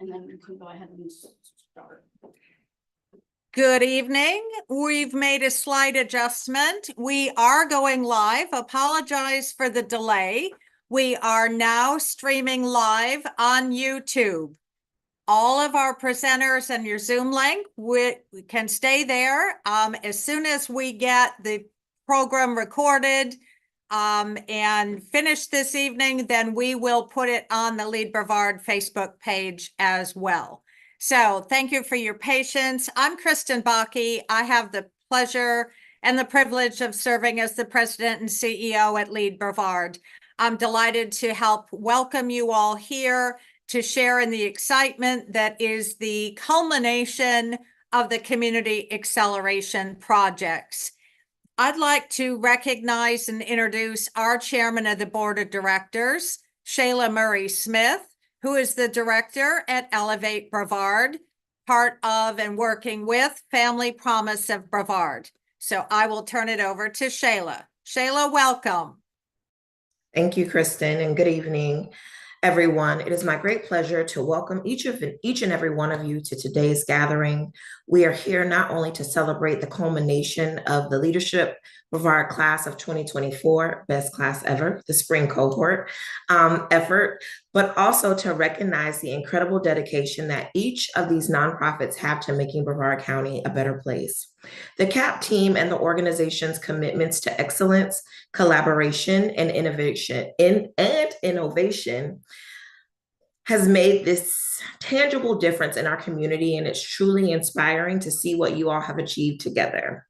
And then you can go ahead and start. Good evening. We've made a slight adjustment. We are going live. Apologize for the delay. We are now streaming live on YouTube. All of our presenters and your Zoom link, we can stay there. As soon as we get the program recorded and finished this evening, then we will put it on the Lead Brevard Facebook page as well. So thank you for your patience. I'm Kristen Bakke. I have the pleasure and the privilege of serving as the president and CEO at Lead Brevard. I'm delighted to help welcome you all here to share in the excitement that is the culmination of the community acceleration projects. I'd like to recognize and introduce our chairman of the board of directors, Shayla Murray Smith, who is the director at Elevate Brevard, part of and working with Family Promise of Brevard. So I will turn it over to Shayla. Shayla, welcome. Thank you, Kristen, and good evening, everyone. It is my great pleasure to welcome each and every one of you to today's gathering. We are here not only to celebrate the culmination of the Leadership Brevard class of 2024, best class ever, the spring cohort effort, but also to recognize the incredible dedication that each of these nonprofits have to making Brevard County a better place. The CAP team and the organization's commitments to excellence, collaboration, and innovation has made this tangible difference in our community, and it's truly inspiring to see what you all have achieved together.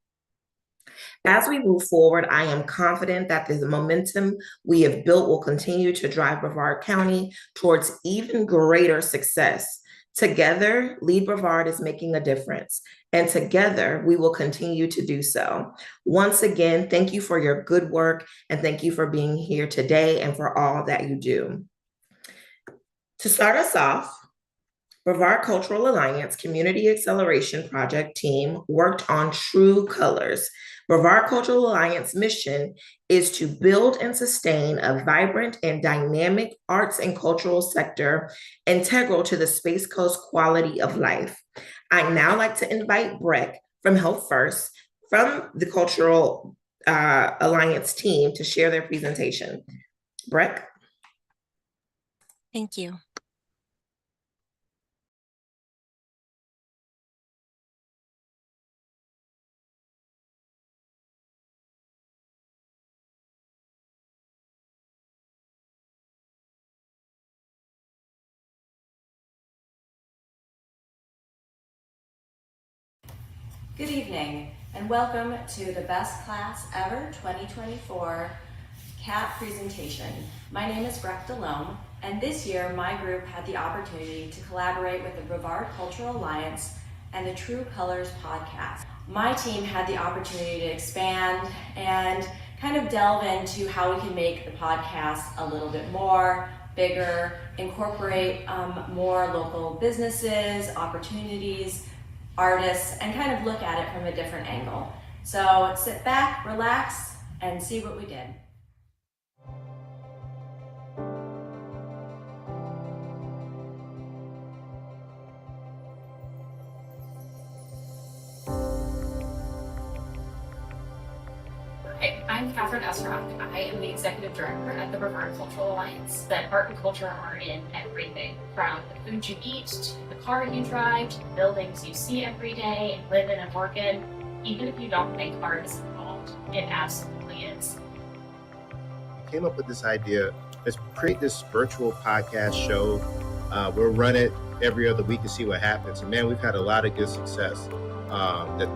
As we move forward, I am confident that the momentum we have built will continue to drive Brevard County towards even greater success. Together, Lead Brevard is making a difference, and together we will continue to do so. Once again, thank you for your good work, and thank you for being here today and for all that you do. To start us off, Brevard Cultural Alliance Community Acceleration Project team worked on True Colors. Brevard Cultural Alliance mission is to build and sustain a vibrant and dynamic arts and cultural sector integral to the Space Coast quality of life. I'd now like to invite Breck from Health First from the Cultural Alliance team to share their presentation. Breck? Thank you. Good evening and welcome to the Best Class Ever 2024 CAP presentation. My name is Breck Delhomme, and this year my group had the opportunity to collaborate with the Brevard Cultural Alliance and the True Colors podcast. My team had the opportunity to expand and kind of delve into how we can make the podcast a little bit more bigger, incorporate more local businesses, opportunities, artists, and kind of look at it from a different angle. So sit back, relax, and see what we did. Hi, I'm Catherine Esrock. I am the Executive Director at the Brevard Cultural Alliance. That art and culture are in everything, from the food you eat, to the car you drive, to the buildings you see every day and live in and work in. Even if you don't think art is involved, it absolutely is. We came up with this idea, let's create this virtual podcast show. We'll run it every other week to see what happens. And man, we've had a lot of good success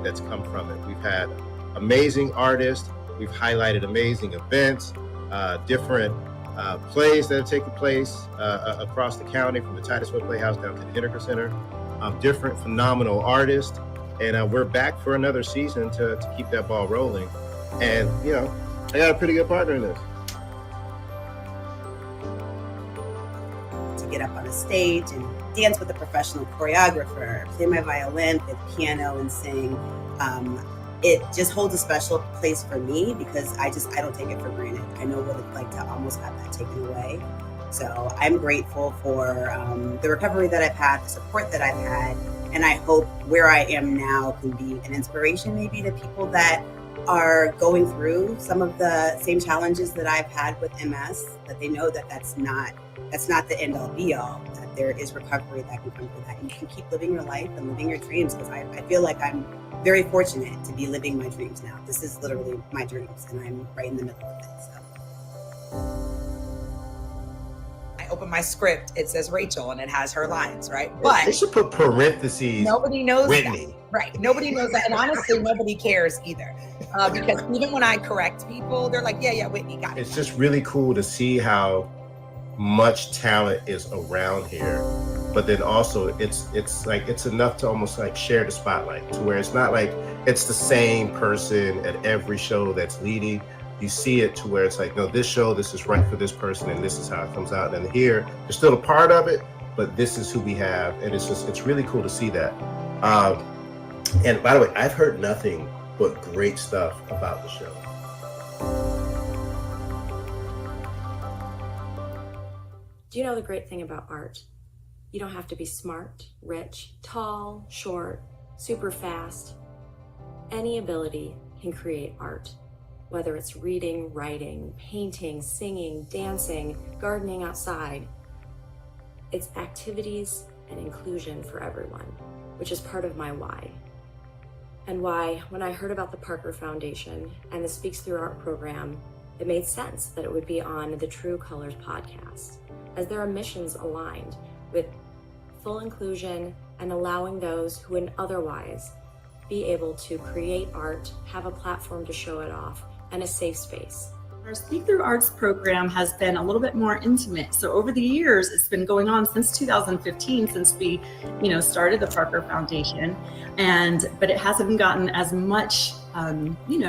that's come from it. We've had amazing artists. We've highlighted amazing events, different plays that have taken place across the county, from the Titus Wood Playhouse down to the Henniker Center, different phenomenal artists. And we're back for another season to keep that ball rolling. And, you know, I got a pretty good partner in this. To get up on a stage and dance with a professional choreographer, play my violin, play the piano, and sing. It just holds a special place for me because I don't take it for granted. I know what it's like to almost have that taken away. So I'm grateful for the recovery that I've had, the support that I've had, and I hope where I am now can be an inspiration maybe to people that are going through some of the same challenges that I've had with MS, that they know that that's not the end all be all, that there is recovery that can come from that. And you can keep living your life and living your dreams, because I feel like I'm very fortunate to be living my dreams now. This is literally my dreams, and I'm right in the middle of it. So. I open my script, it says Rachel and it has her lines, right? But they should put parentheses nobody knows Whitney. that. Right. Nobody knows that. And honestly, nobody cares either. Because even when I correct people, they're like, yeah, Whitney got it. It's just really cool to see how much talent is around here. But then also it's like it's enough to almost like share the spotlight, to where it's not like it's the same person at every show that's leading. You see it to where it's like, no, this show, this is right for this person, and this is how it comes out. And here, you're still a part of it, but this is who we have. And it's really cool to see that. And by the way, I've heard nothing but great stuff about the show. Do you know the great thing about art? You don't have to be smart, rich, tall, short, super fast. Any ability can create art. Whether it's reading, writing, painting, singing, dancing, gardening outside. It's activities and inclusion for everyone, which is part of my why. And why, when I heard about the Parker Foundation and the Speaks Through Art program, it made sense that it would be on the True Colors podcast, as their missions aligned with full inclusion and allowing those who wouldn't otherwise be able to create art, have a platform to show it off, and a safe space. Our Speak Through Arts program has been a little bit more intimate. So over the years, it's been going on since 2015, since we, started the Parker Foundation, but it hasn't gotten as much,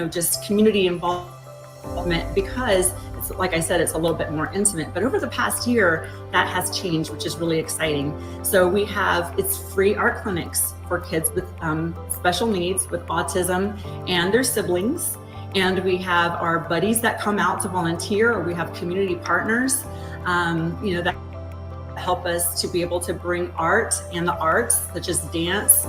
just community involvement, because it's, like I said, it's a little bit more intimate. But over the past year, that has changed, which is really exciting. So it's free art clinics for kids with special needs, with autism and their siblings. And we have our buddies that come out to volunteer, or we have community partners, that help us to be able to bring art and the arts, such as dance,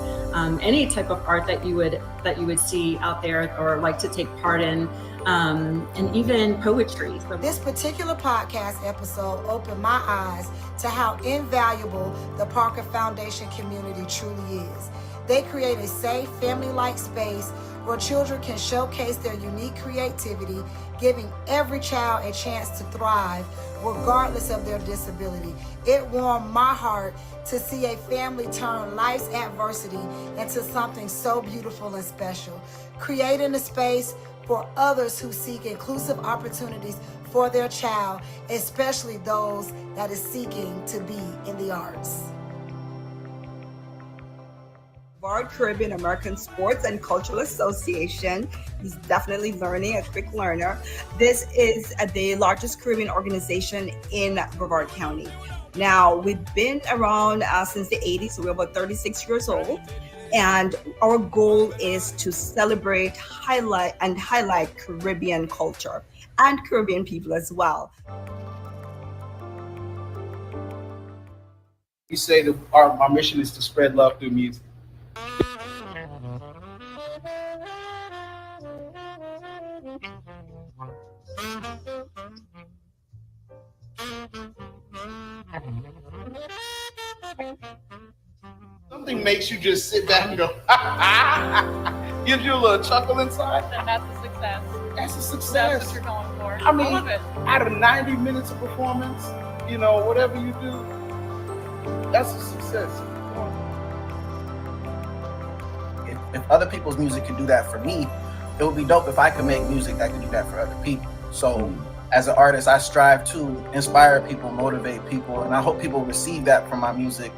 any type of art that you would see out there or like to take part in, and even poetry. So this particular podcast episode opened my eyes to how invaluable the Parker Foundation community truly is. They create a safe, family-like space where children can showcase their unique creativity, giving every child a chance to thrive regardless of their disability. It warmed my heart to see a family turn life's adversity into something so beautiful and special, creating a space for others who seek inclusive opportunities for their child, especially those that is seeking to be in the arts. Brevard Caribbean American Sports and Cultural Association. He's definitely learning, a quick learner. This is the largest Caribbean organization in Brevard County. Now, we've been around since the 80s, so we're about 36 years old. And our goal is to celebrate, highlight Caribbean culture and Caribbean people as well. We say that our mission is to spread love through music. Something makes you just sit back and go, gives you a little chuckle inside. And that's a success. That's a success. That's what you're going for. I mean, love it. out of 90 minutes of performance, whatever you do, that's a success. If other people's music could do that for me, it would be dope if I could make music that could do that for other people. So as an artist, I strive to inspire people, motivate people, and I hope people receive that from my music,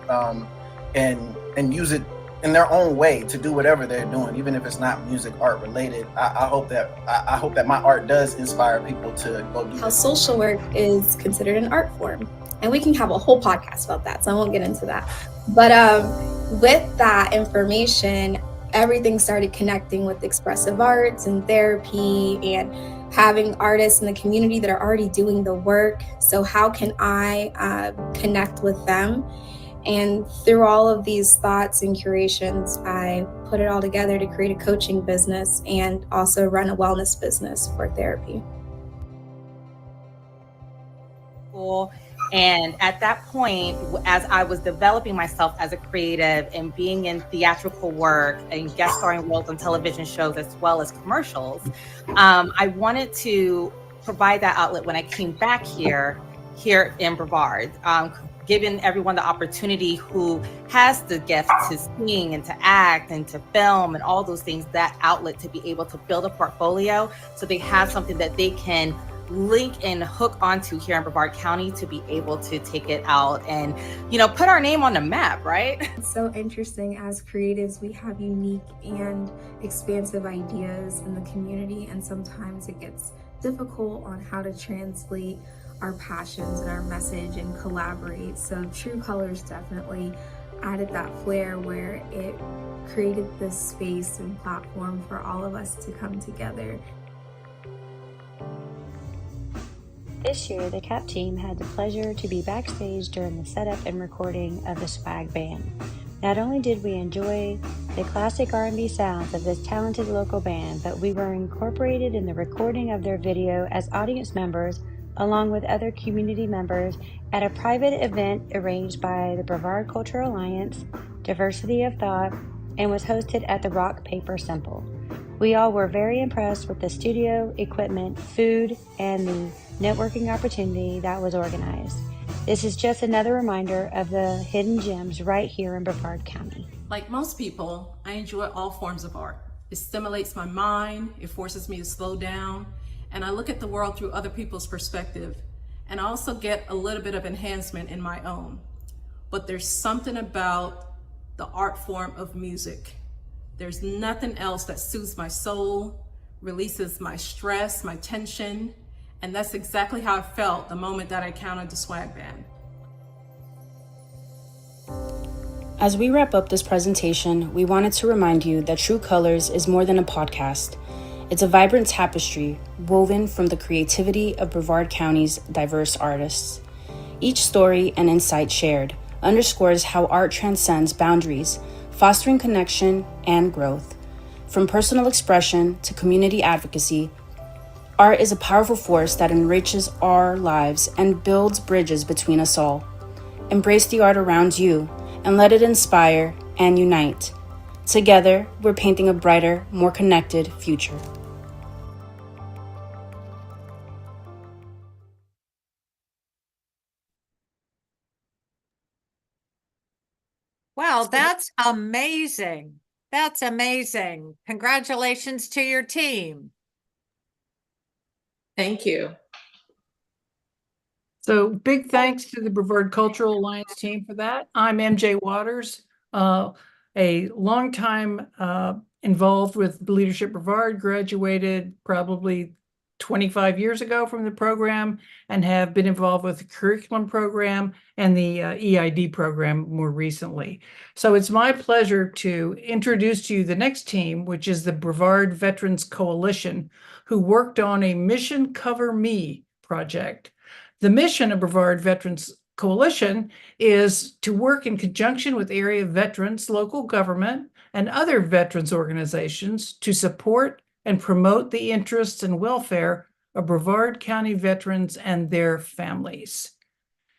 and use it in their own way to do whatever they're doing, even if it's not music art related. I hope that my art does inspire people to go do how social work is considered an art form. And we can have a whole podcast about that, so I won't get into that. But with that information, everything started connecting with expressive arts and therapy and having artists in the community that are already doing the work. So how can I connect with them? And through all of these thoughts and curations, I put it all together to create a coaching business and also run a wellness business for therapy. And at that point, as I was developing myself as a creative and being in theatrical work and guest starring roles on television shows as well as commercials, I wanted to provide that outlet when I came back here in Brevard, giving everyone the opportunity who has the gift to sing and to act and to film and all those things, that outlet to be able to build a portfolio so they have something that they can link and hook onto here in Brevard County to be able to take it out and, put our name on the map, right? It's so interesting. As creatives, we have unique and expansive ideas in the community, and sometimes it gets difficult on how to translate our passions and our message and collaborate. So True Colors definitely added that flair where it created this space and platform for all of us to come together. This year, the CAP team had the pleasure to be backstage during the setup and recording of the Swag Band. Not only did we enjoy the classic R&B sounds of this talented local band, but we were incorporated in the recording of their video as audience members along with other community members at a private event arranged by the Brevard Cultural Alliance, Diversity of Thought, and was hosted at the Rock Paper Simple. We all were very impressed with the studio, equipment, food, and the networking opportunity that was organized. This is just another reminder of the hidden gems right here in Brevard County. Like most people, I enjoy all forms of art. It stimulates my mind, it forces me to slow down, and I look at the world through other people's perspective, and I also get a little bit of enhancement in my own. But there's something about the art form of music. There's nothing else that soothes my soul, releases my stress, my tension, and that's exactly how I felt the moment that I encountered the Swag Band. As we wrap up this presentation, we wanted to remind you that True Colors is more than a podcast. It's a vibrant tapestry woven from the creativity of Brevard County's diverse artists. Each story and insight shared underscores how art transcends boundaries, fostering connection and growth. From personal expression to community advocacy, art is a powerful force that enriches our lives and builds bridges between us all. Embrace the art around you and let it inspire and unite. Together, we're painting a brighter, more connected future. Wow, that's amazing. That's amazing. Congratulations to your team. Thank you. So big thanks to the Brevard Cultural Alliance team for that. I'm MJ Waters, a longtime involved with Leadership Brevard, graduated probably 25 years ago from the program and have been involved with the curriculum program and the EID program more recently. So it's my pleasure to introduce to you the next team, which is the Brevard Veterans Coalition, who worked on a Mission Cover Me project. The mission of Brevard Veterans Coalition is to work in conjunction with area veterans, local government, and other veterans organizations to support and promote the interests and welfare of Brevard County veterans and their families.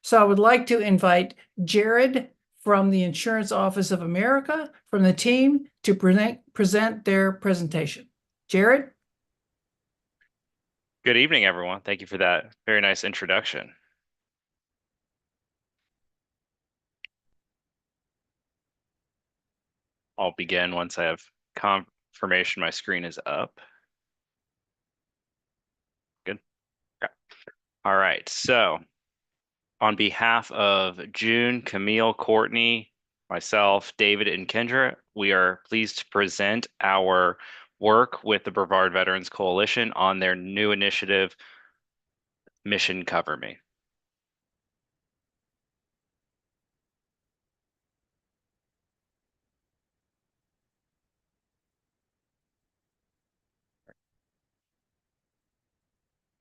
So I would like to invite Jared from the Insurance Office of America from the team to present their presentation. Jared? Good evening, everyone. Thank you for that very nice introduction. I'll begin once I have confirmation my screen is up. Good. Okay. All right. So on behalf of June, Camille, Courtney, myself, David, and Kendra, we are pleased to present our work with the Brevard Veterans Coalition on their new initiative, Mission Cover Me.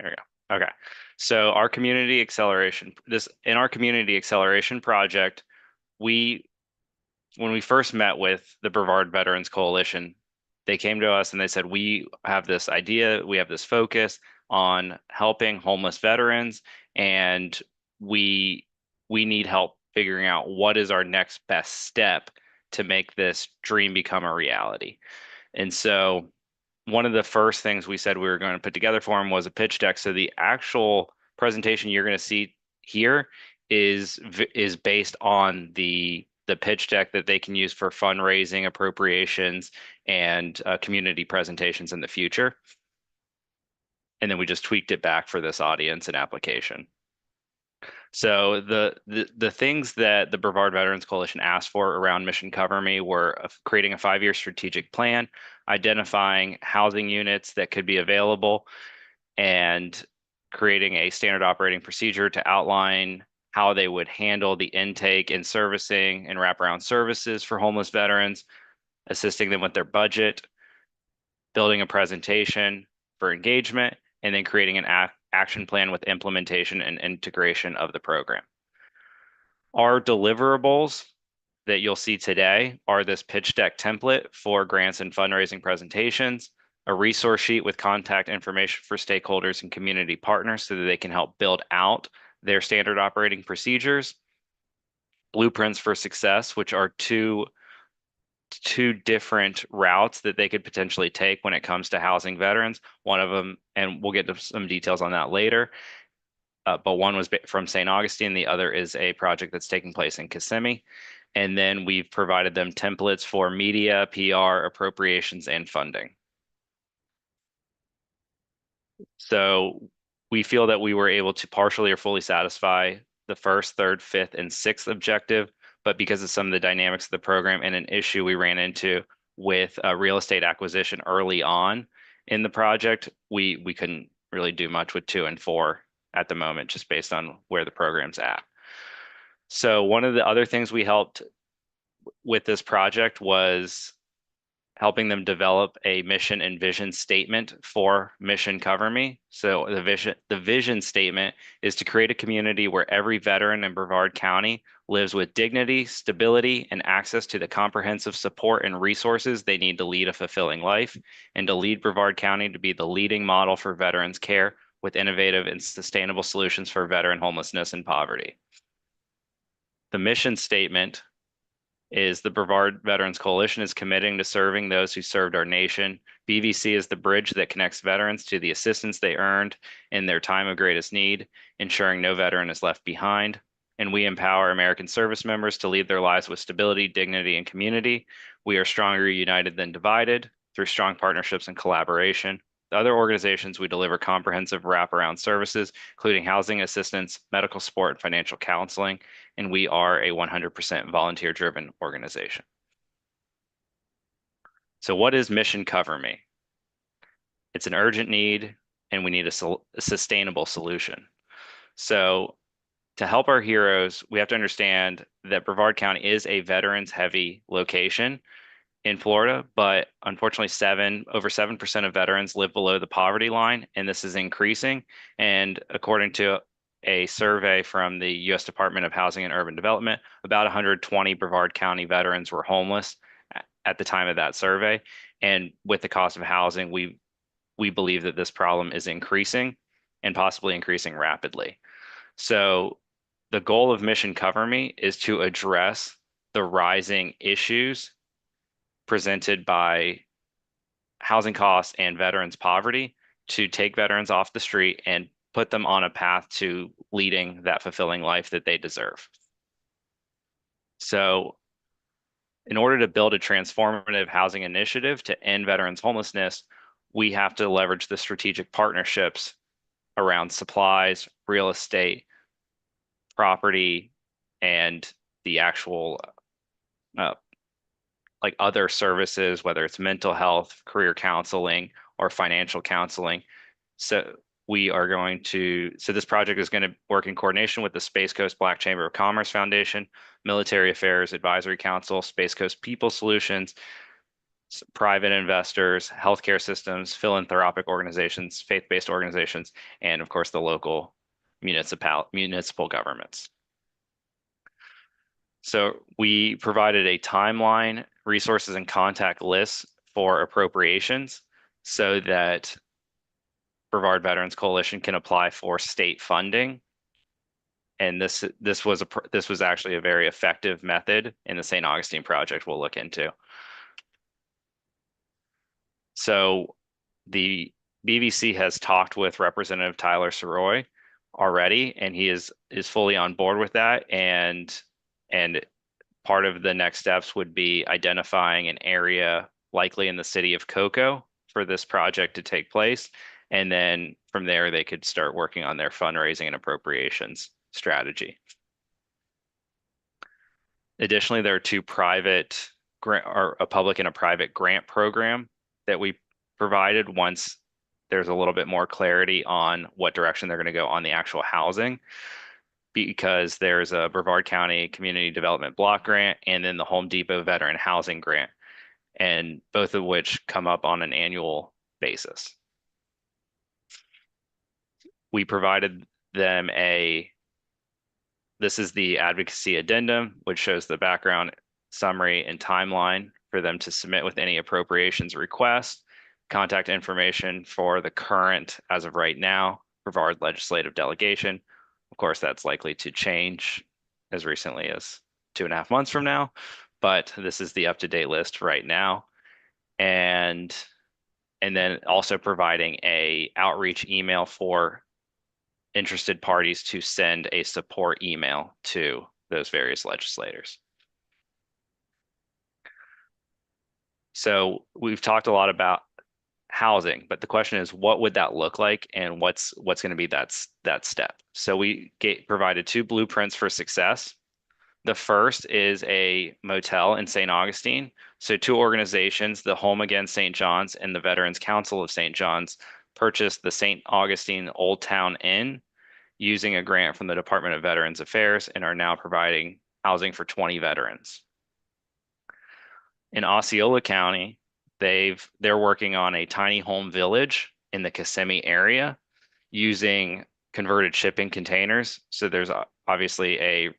There we go. Okay. So our community acceleration, in our community acceleration project, when we first met with the Brevard Veterans Coalition, they came to us and they said, we have this idea, we have this focus on helping homeless veterans, and we need help figuring out what is our next best step to make this dream become a reality. And so one of the first things we said we were going to put together for them was a pitch deck. So the actual presentation you're going to see here is based on the pitch deck that they can use for fundraising, appropriations, and community presentations in the future. And then we just tweaked it back for this audience and application. So the things that the Brevard Veterans Coalition asked for around Mission Cover Me were creating a 5-year strategic plan, identifying housing units that could be available, and creating a standard operating procedure to outline how they would handle the intake and servicing and wraparound services for homeless veterans, assisting them with their budget, building a presentation for engagement, and then creating an action plan with implementation and integration of the program. Our deliverables that you'll see today are this pitch deck template for grants and fundraising presentations, a resource sheet with contact information for stakeholders and community partners so that they can help build out their standard operating procedures, blueprints for success, which are two different routes that they could potentially take when it comes to housing veterans. One of them, and we'll get to some details on that later, but one was from St. Augustine. The other is a project that's taking place in Kissimmee. And then we've provided them templates for media, PR, appropriations, and funding. So we feel that we were able to partially or fully satisfy the first, third, fifth, and sixth objective, but because of some of the dynamics of the program and an issue we ran into with real estate acquisition early on in the project, we couldn't really do much with 2 and 4 at the moment, just based on where the program's at. So one of the other things we helped with this project was helping them develop a mission and vision statement for Mission Cover Me. So the vision statement is to create a community where every veteran in Brevard County lives with dignity, stability, and access to the comprehensive support and resources they need to lead a fulfilling life, and to lead Brevard County to be the leading model for veterans care with innovative and sustainable solutions for veteran homelessness and poverty. The mission statement is the Brevard Veterans Coalition is committing to serving those who served our nation. BVC is the bridge that connects veterans to the assistance they earned in their time of greatest need, ensuring no veteran is left behind. And we empower American service members to lead their lives with stability, dignity, and community. We are stronger united than divided through strong partnerships and collaboration. The other organizations, we deliver comprehensive wraparound services, including housing assistance, medical support, and financial counseling, and we are a 100% volunteer-driven organization. So what is Mission Cover Me? It's an urgent need, and we need a sustainable solution. So to help our heroes, we have to understand that Brevard County is a veterans-heavy location in Florida, but unfortunately over 7% of veterans live below the poverty line, and this is increasing. And according to a survey from the U.S. Department of Housing and Urban Development, about 120 Brevard County veterans were homeless at the time of that survey. And with the cost of housing, we believe that this problem is increasing and possibly increasing rapidly. So the goal of Mission Cover Me is to address the rising issues presented by housing costs and veterans poverty, to take veterans off the street and put them on a path to leading that fulfilling life that they deserve. So in order to build a transformative housing initiative to end veterans homelessness, we have to leverage the strategic partnerships around supplies, real estate, property, and the actual like other services, whether it's mental health, career counseling, or financial counseling. So this project is going to work in coordination with the Space Coast Black Chamber of Commerce Foundation, Military Affairs Advisory Council, Space Coast People Solutions, private investors, healthcare systems, philanthropic organizations, faith-based organizations, and of course the local municipal governments. So we provided a timeline, resources, and contact lists for appropriations so that Brevard Veterans Coalition can apply for state funding. And this was actually a very effective method in the St. Augustine project we'll look into. So the BBC has talked with Representative Tyler Soroy already, and he is fully on board with that. And part of the next steps would be identifying an area likely in the city of Cocoa for this project to take place. And then from there, they could start working on their fundraising and appropriations strategy. Additionally, there are two private or a public and a private grant program that we provided once there's a little bit more clarity on what direction they're going to go on the actual housing, because there's a Brevard County Community Development Block Grant and then the Home Depot Veteran Housing Grant, and both of which come up on an annual basis. We provided them this is the advocacy addendum, which shows the background, summary, and timeline for them to submit with any appropriations request, contact information for the current, as of right now, Brevard legislative delegation. Of course, that's likely to change as recently as 2.5 months from now, but this is the up-to-date list right now. And then also providing a outreach email for interested parties to send a support email to those various legislators. So we've talked a lot about housing, but the question is, what would that look like, and what's going to be that step? So we provided 2 blueprints for success. The first is a motel in St. Augustine. So 2 organizations, the Home Again St. John's and the Veterans Council of St. John's, purchased the St. Augustine Old Town Inn using a grant from the Department of Veterans Affairs and are now providing housing for 20 veterans. In Osceola County, they're working on a tiny home village in the Kissimmee area using converted shipping containers. So there's obviously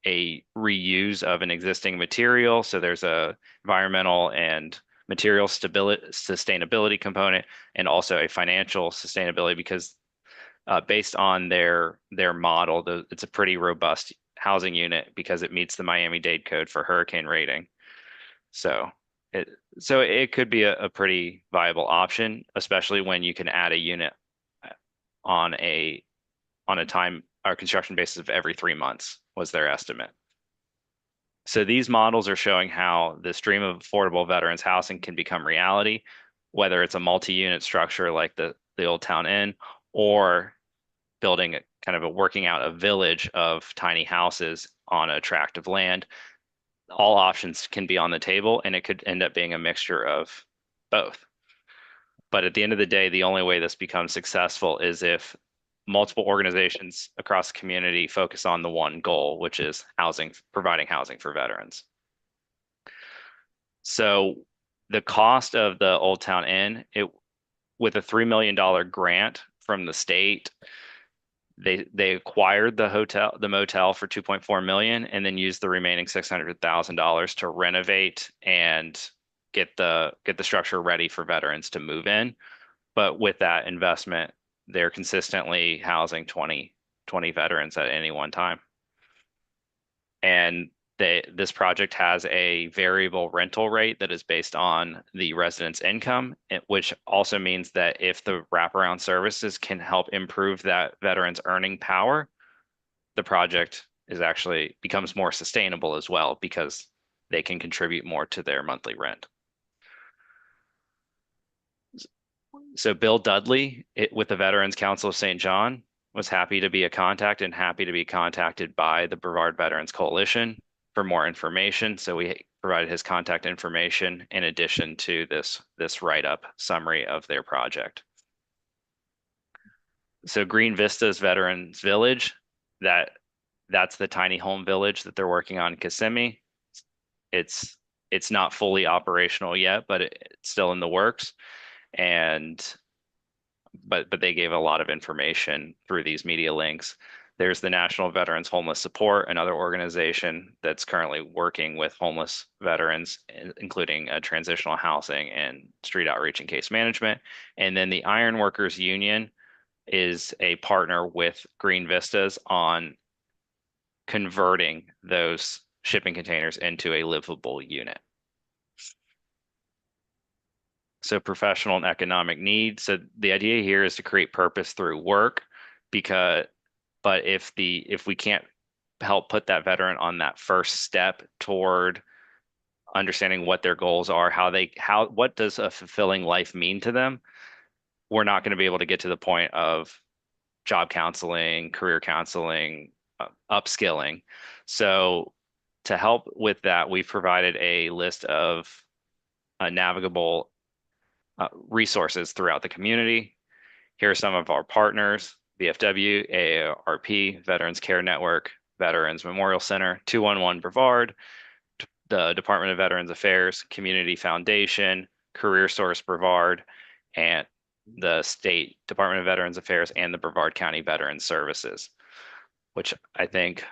a reuse of an existing material. So there's a environmental and material sustainability component, and also a financial sustainability, because based on their model, it's a pretty robust housing unit because it meets the Miami-Dade code for hurricane rating. So it could be a pretty viable option, especially when you can add a unit on a time or construction basis of every 3 months was their estimate. So these models are showing how this dream of affordable veterans housing can become reality, whether it's a multi-unit structure like the Old Town Inn, or building working out a village of tiny houses on a tract of land. All options can be on the table, and it could end up being a mixture of both. But at the end of the day, the only way this becomes successful is if multiple organizations across the community focus on the one goal, which is providing housing for veterans. So the cost of the Old Town Inn, with a $3 million grant from the state, they acquired the motel for $2.4 million, and then used the remaining $600,000 to renovate and get the structure ready for veterans to move in. But with that investment, they're consistently housing 20 veterans at any one time. And this project has a variable rental rate that is based on the resident's income, which also means that if the wraparound services can help improve that veteran's earning power, the project becomes more sustainable as well, because they can contribute more to their monthly rent. So Bill Dudley with the Veterans Council of St. John was happy to be a contact, and happy to be contacted by the Brevard Veterans Coalition for more information. So we provided his contact information in addition to this write-up summary of their project. So Green Vistas Veterans Village, that's the tiny home village that they're working on in Kissimmee. It it's not fully operational yet, but it's still in the works. But they gave a lot of information through these media links. There's the National Veterans Homeless Support, another organization that's currently working with homeless veterans, including transitional housing and street outreach and case management. And then the Iron Workers Union is a partner with Green Vistas on converting those shipping containers into a livable unit. So professional and economic need. So the idea here is to create purpose through work, but if we can't help put that veteran on that first step toward understanding what their goals are, what does a fulfilling life mean to them, we're not going to be able to get to the point of job counseling, career counseling, upskilling. So to help with that, we've provided a list of navigable resources throughout the community. Here are some of our partners: VFW, AARP, Veterans Care Network, Veterans Memorial Center, 211 Brevard, the Department of Veterans Affairs, Community Foundation, Career Source Brevard, and the State Department of Veterans Affairs and the Brevard County Veterans Services, which I think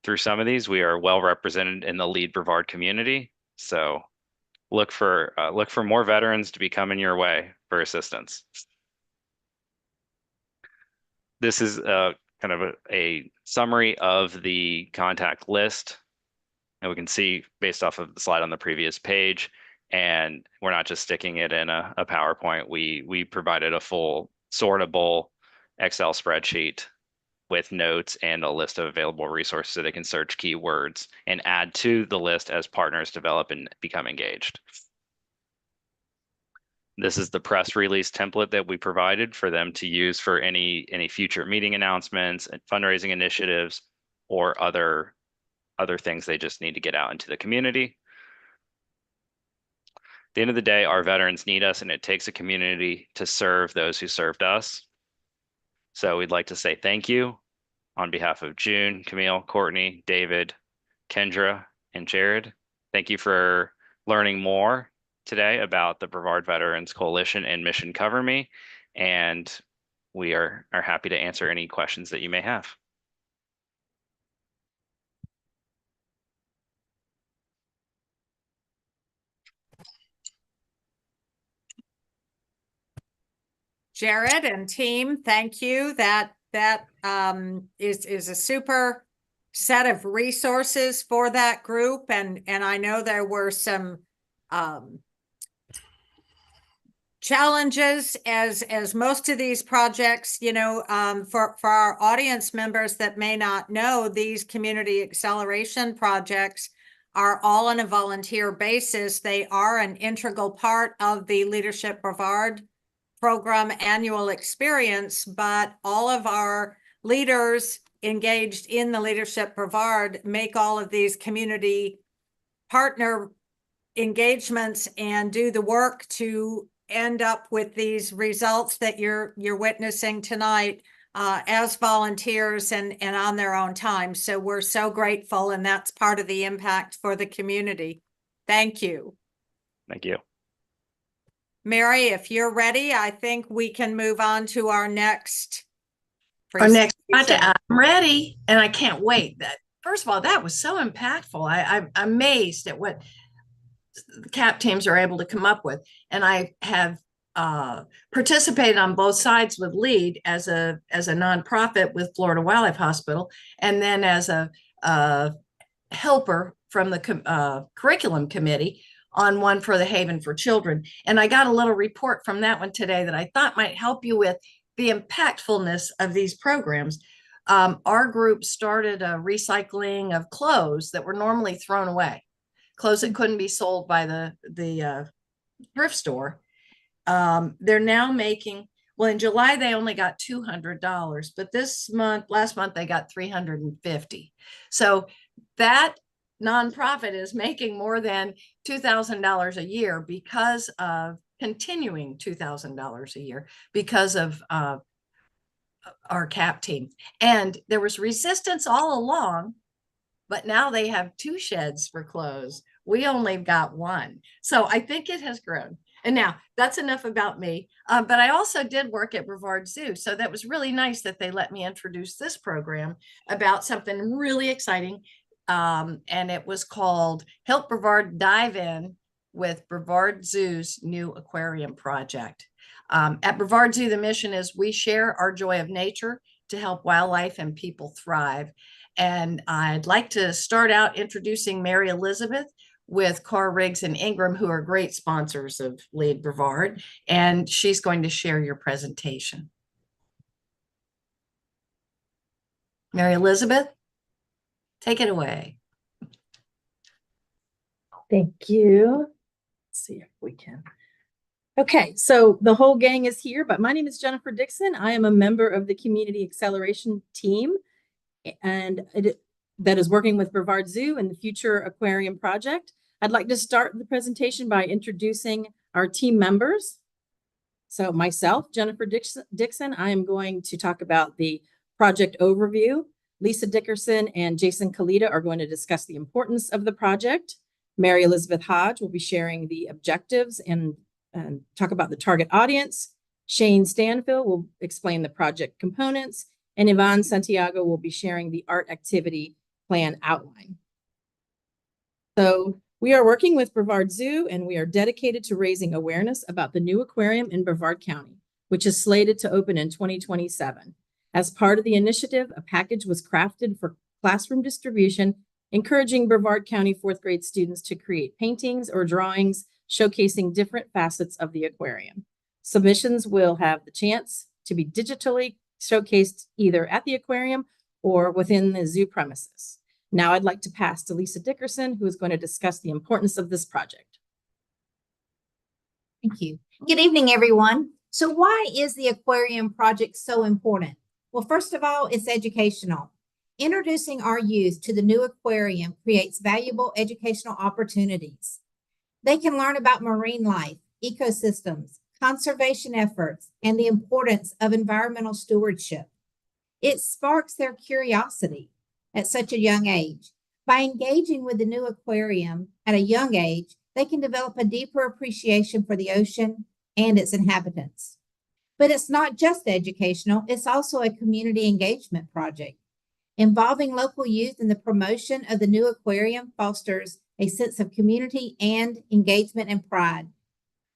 through some of these, we are well represented in the lead Brevard community. So look for more veterans to be coming your way for assistance. This is kind of a summary of the contact list. And we can see based off of the slide on the previous page, and we're not just sticking it in a PowerPoint. We provided a full sortable Excel spreadsheet with notes and a list of available resources so they can search keywords and add to the list as partners develop and become engaged. This is the press release template that we provided for them to use for any future meeting announcements and fundraising initiatives or other things they just need to get out into the community. At the end of the day, our veterans need us, and it takes a community to serve those who served us. So we'd like to say thank you on behalf of June, Camille, Courtney, David, Kendra, and Jared. Thank you for learning more today about the Brevard Veterans Coalition and Mission Cover Me, and we are happy to answer any questions that you may have. Jared and team, thank you. That is a super set of resources for that group, and I know there were some challenges as most of these projects, for our audience members that may not know, these community acceleration projects are all on a volunteer basis. They are an integral part of the Leadership Brevard program annual experience, but all of our leaders engaged in the Leadership Brevard make all of these community partner engagements and do the work to end up with these results that you're witnessing tonight as volunteers and on their own time. So we're so grateful, and that's part of the impact for the community. Thank you. Thank you. Mary, if you're ready, I think we can move on to our next. I'm ready, and I can't wait. First of all, that was so impactful. I'm amazed at what the CAP teams are able to come up with. And I have participated on both sides with LEAD as a nonprofit with Florida Wildlife Hospital, and then as a helper from the curriculum committee on one for the Haven for Children. And I got a little report from that one today that I thought might help you with the impactfulness of these programs. Our group started a recycling of clothes that were normally thrown away, clothes that couldn't be sold by the thrift store. They're now making, well, in July, they only got $200, but last month, they got $350. So that nonprofit is making more than $2,000 a year because of continuing $2,000 a year because of our CAP team. And there was resistance all along, but now they have 2 sheds for clothes. We only got 1. So I think it has grown. And now that's enough about me. But I also did work at Brevard Zoo. So that was really nice that they let me introduce this program about something really exciting. And it was called Help Brevard Dive In with Brevard Zoo's new aquarium project. At Brevard Zoo, the mission is we share our joy of nature to help wildlife and people thrive. And I'd like to start out introducing Mary Elizabeth with Carr Riggs and Ingram, who are great sponsors of Lead Brevard, and she's going to share your presentation. Mary Elizabeth, take it away. Thank you. Let's see if we can. Okay, so the whole gang is here, but my name is Jennifer Dixon. I am a member of the Community Acceleration Team, and that is working with Brevard Zoo and the Future Aquarium Project. I'd like to start the presentation by introducing our team members. So myself, Jennifer Dixon, I am going to talk about the project overview. Lisa Dickerson and Jason Kalita are going to discuss the importance of the project. Mary Elizabeth Hodge will be sharing the objectives and talk about the target audience. Shane Stanfield will explain the project components, and Yvonne Santiago will be sharing the art activity plan outline. So we are working with Brevard Zoo, and we are dedicated to raising awareness about the new aquarium in Brevard County, which is slated to open in 2027. As part of the initiative, a package was crafted for classroom distribution, encouraging Brevard County 4th grade students to create paintings or drawings showcasing different facets of the aquarium. Submissions will have the chance to be digitally showcased either at the aquarium or within the zoo premises. Now I'd like to pass to Lisa Dickerson, who is going to discuss the importance of this project. Thank you. Good evening, everyone. So why is the aquarium project so important? Well, first of all, it's educational. Introducing our youth to the new aquarium creates valuable educational opportunities. They can learn about marine life, ecosystems, conservation efforts, and the importance of environmental stewardship. It sparks their curiosity at such a young age. By engaging with the new aquarium at a young age, they can develop a deeper appreciation for the ocean and its inhabitants. But it's not just educational, it's also a community engagement project. Involving local youth in the promotion of the new aquarium fosters a sense of community and engagement and pride.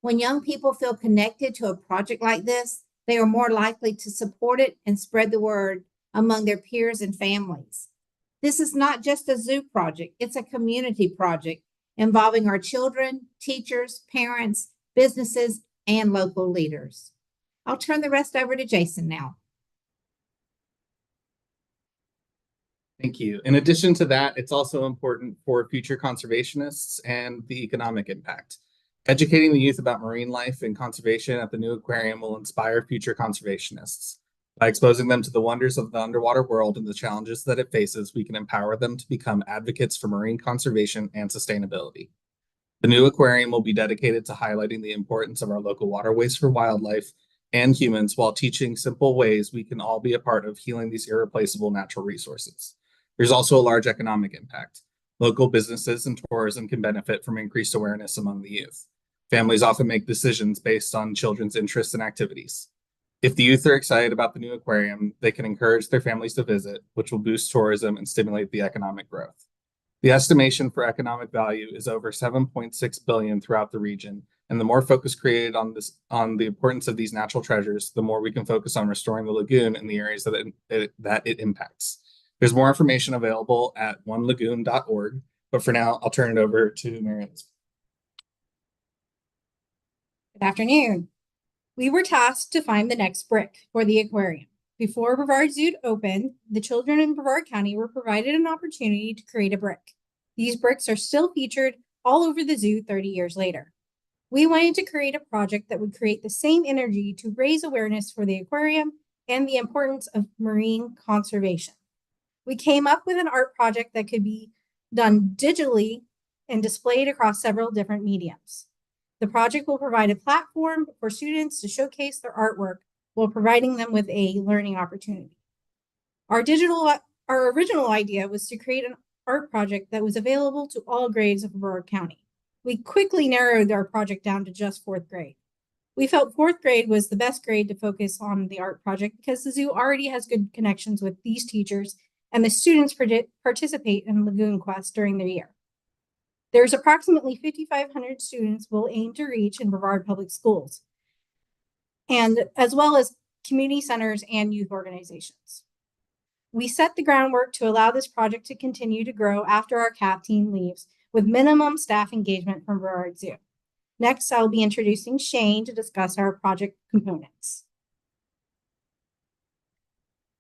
When young people feel connected to a project like this, they are more likely to support it and spread the word among their peers and families. This is not just a zoo project, it's a community project involving our children, teachers, parents, businesses, and local leaders. I'll turn the rest over to Jason now. Thank you. In addition to that, it's also important for future conservationists and the economic impact. Educating the youth about marine life and conservation at the new aquarium will inspire future conservationists. By exposing them to the wonders of the underwater world and the challenges that it faces, we can empower them to become advocates for marine conservation and sustainability. The new aquarium will be dedicated to highlighting the importance of our local waterways for wildlife and humans while teaching simple ways we can all be a part of healing these irreplaceable natural resources. There's also a large economic impact. Local businesses and tourism can benefit from increased awareness among the youth. Families often make decisions based on children's interests and activities. If the youth are excited about the new aquarium, they can encourage their families to visit, which will boost tourism and stimulate the economic growth. The estimation for economic value is over $7.6 billion throughout the region, and the more focus created on the importance of these natural treasures, the more we can focus on restoring the lagoon in the areas that it impacts. There's more information available at onelagoon.org, but for now, I'll turn it over to Mary Elizabeth. Good afternoon. We were tasked to find the next brick for the aquarium. Before Brevard Zoo opened, the children in Brevard County were provided an opportunity to create a brick. These bricks are still featured all over the zoo 30 years later. We wanted to create a project that would create the same energy to raise awareness for the aquarium and the importance of marine conservation. We came up with an art project that could be done digitally and displayed across several different mediums. The project will provide a platform for students to showcase their artwork while providing them with a learning opportunity. Our original idea was to create art project that was available to all grades of Brevard County. We quickly narrowed our project down to just fourth grade. We felt fourth grade was the best grade to focus on the art project because the zoo already has good connections with these teachers and the students participate in Lagoon Quest during the year. There's approximately 5,500 students we'll aim to reach in Brevard Public Schools, and as well as community centers and youth organizations. We set the groundwork to allow this project to continue to grow after our CAP team leaves with minimum staff engagement from Brevard Zoo. Next, I'll be introducing Shane to discuss our project components.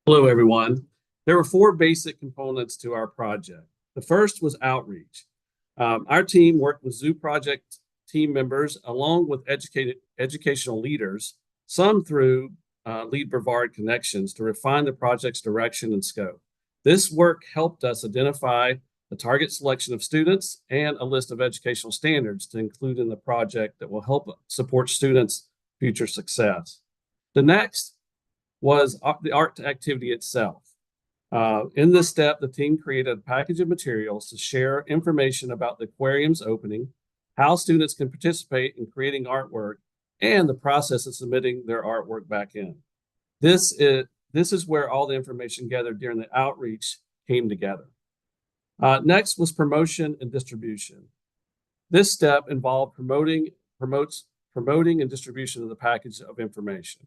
Hello, everyone. There were 4 basic components to our project. The first was outreach. Our team worked with Zoo Project team members along with educational leaders, some through Lead Brevard Connections, to refine the project's direction and scope. This work helped us identify the target selection of students and a list of educational standards to include in the project that will help support students' future success. The next was the art activity itself. In this step, the team created a package of materials to share information about the aquarium's opening, how students can participate in creating artwork, and the process of submitting their artwork back in. This is where all the information gathered during the outreach came together. Next was promotion and distribution. This step involved promoting and distribution of the package of information.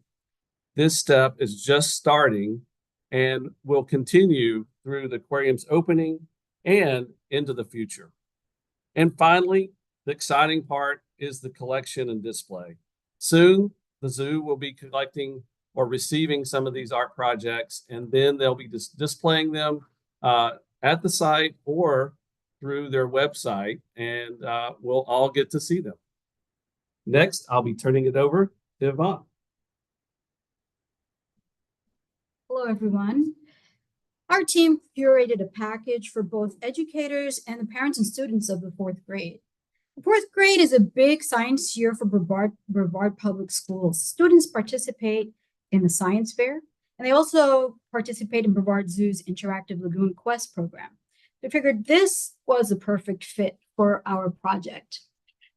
This step is just starting and will continue through the aquarium's opening and into the future. And finally, the exciting part is the collection and display. Soon, the zoo will be collecting or receiving some of these art projects, and then they'll be displaying them at the site or through their website, and we'll all get to see them. Next, I'll be turning it over to Yvonne. Hello, everyone. Our team curated a package for both educators and the parents and students of the fourth grade. The fourth grade is a big science year for Brevard Public Schools. Students participate in the science fair, and they also participate in Brevard Zoo's interactive Lagoon Quest program. We figured this was a perfect fit for our project.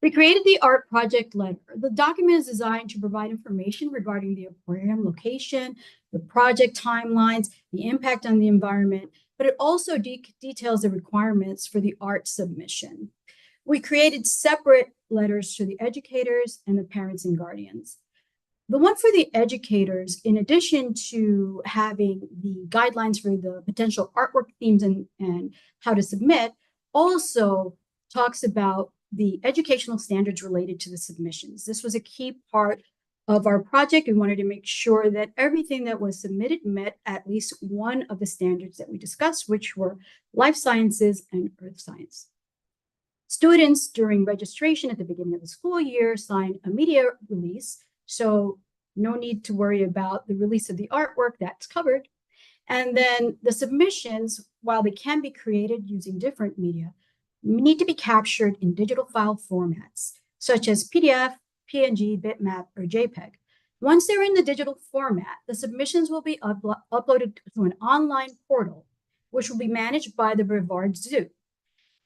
We created the art project letter. The document is designed to provide information regarding the aquarium location, the project timelines, the impact on the environment, but it also details the requirements for the art submission. We created separate letters to the educators and the parents and guardians. The one for the educators, in addition to having the guidelines for the potential artwork themes and how to submit, also talks about the educational standards related to the submissions. This was a key part of our project. We wanted to make sure that everything that was submitted met at least one of the standards that we discussed, which were life sciences and earth science. Students during registration at the beginning of the school year signed a media release, so no need to worry about the release of the artwork, that's covered. And then the submissions, while they can be created using different media, need to be captured in digital file formats, such as PDF, PNG, bitmap, or JPEG. Once they're in the digital format, the submissions will be uploaded to an online portal, which will be managed by the Brevard Zoo.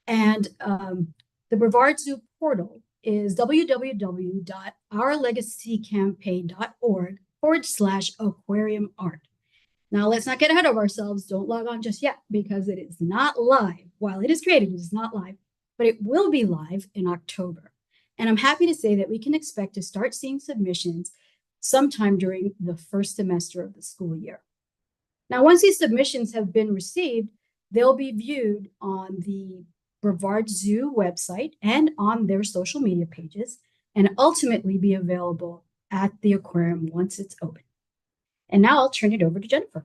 And the Brevard Zoo portal is www.ourlegacycampaign.org/aquarium art. Now, let's not get ahead of ourselves. Don't log on just yet because it is not live. While it is created, it is not live, but it will be live in October. And I'm happy to say that we can expect to start seeing submissions sometime during the first semester of the school year. Now, once these submissions have been received, they'll be viewed on the Brevard Zoo website and on their social media pages, and ultimately be available at the aquarium once it's open. And now I'll turn it over to Jennifer.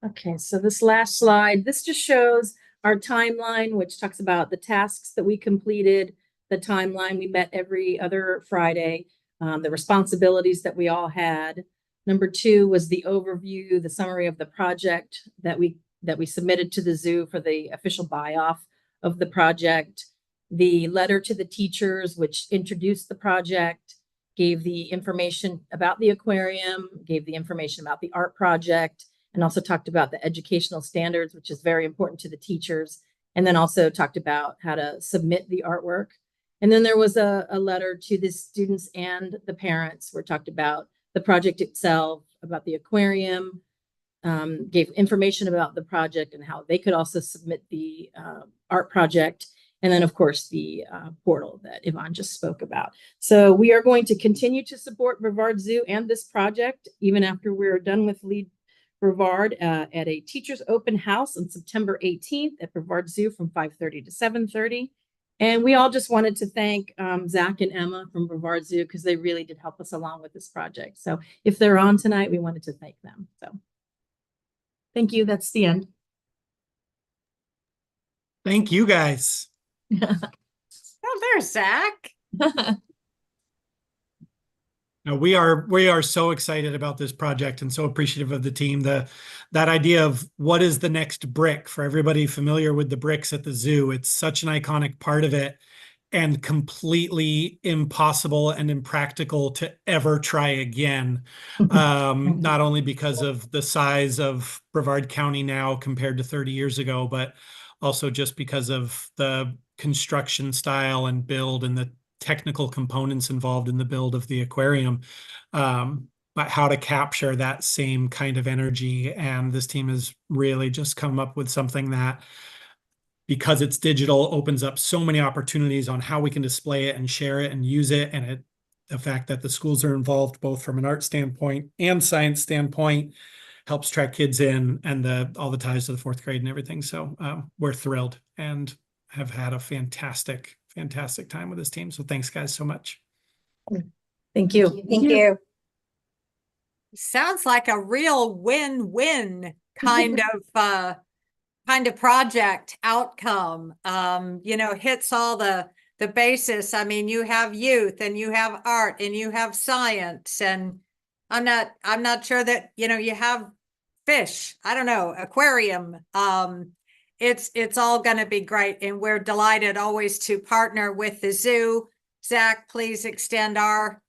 Okay, so this last slide, this just shows our timeline, which talks about the tasks that we completed, the timeline we met every other Friday, the responsibilities that we all had. Number 2 was the overview, the summary of the project that we submitted to the zoo for the official buy-off of the project, the letter to the teachers, which introduced the project, gave the information about the aquarium, gave the information about the art project, and also talked about the educational standards, which is very important to the teachers, and then also talked about how to submit the artwork. And then there was a letter to the students and the parents where it talked about the project itself, about the aquarium, gave information about the project and how they could also submit the art project. And then, of course, the portal that Yvonne just spoke about. So we are going to continue to support Brevard Zoo and this project, even after we're done with Lead Brevard at a teacher's open house on September 18th at Brevard Zoo from 5:30 to 7:30. And we all just wanted to thank Zach and Emma from Brevard Zoo because they really did help us along with this project. So if they're on tonight, we wanted to thank them. So thank you. That's the end. Thank you, guys. Oh, there's Zach. No, we are so excited about this project and so appreciative of the team. That idea of what is the next brick for everybody familiar with the bricks at the zoo. It's such an iconic part of it and completely impossible and impractical to ever try again. Not only because of the size of Brevard County now compared to 30 years ago, but also just because of the construction style and build and the technical components involved in the build of the aquarium, but how to capture that same kind of energy. And this team has really just come up with something that, because it's digital, opens up so many opportunities on how we can display it and share it and use it. And the fact that the schools are involved both from an art standpoint and science standpoint helps track kids in, and all the ties to the 4th grade and everything. So we're thrilled and have had a fantastic time with this team. So thanks, guys, so much. Thank you. Thank you. Sounds like a real win-win kind of project outcome. Hits all the basis. I mean, you have youth and you have art and you have science, and I'm not sure that you have fish. I don't know, aquarium. It's all going to be great, and we're delighted always to partner with the zoo. Zach, please extend our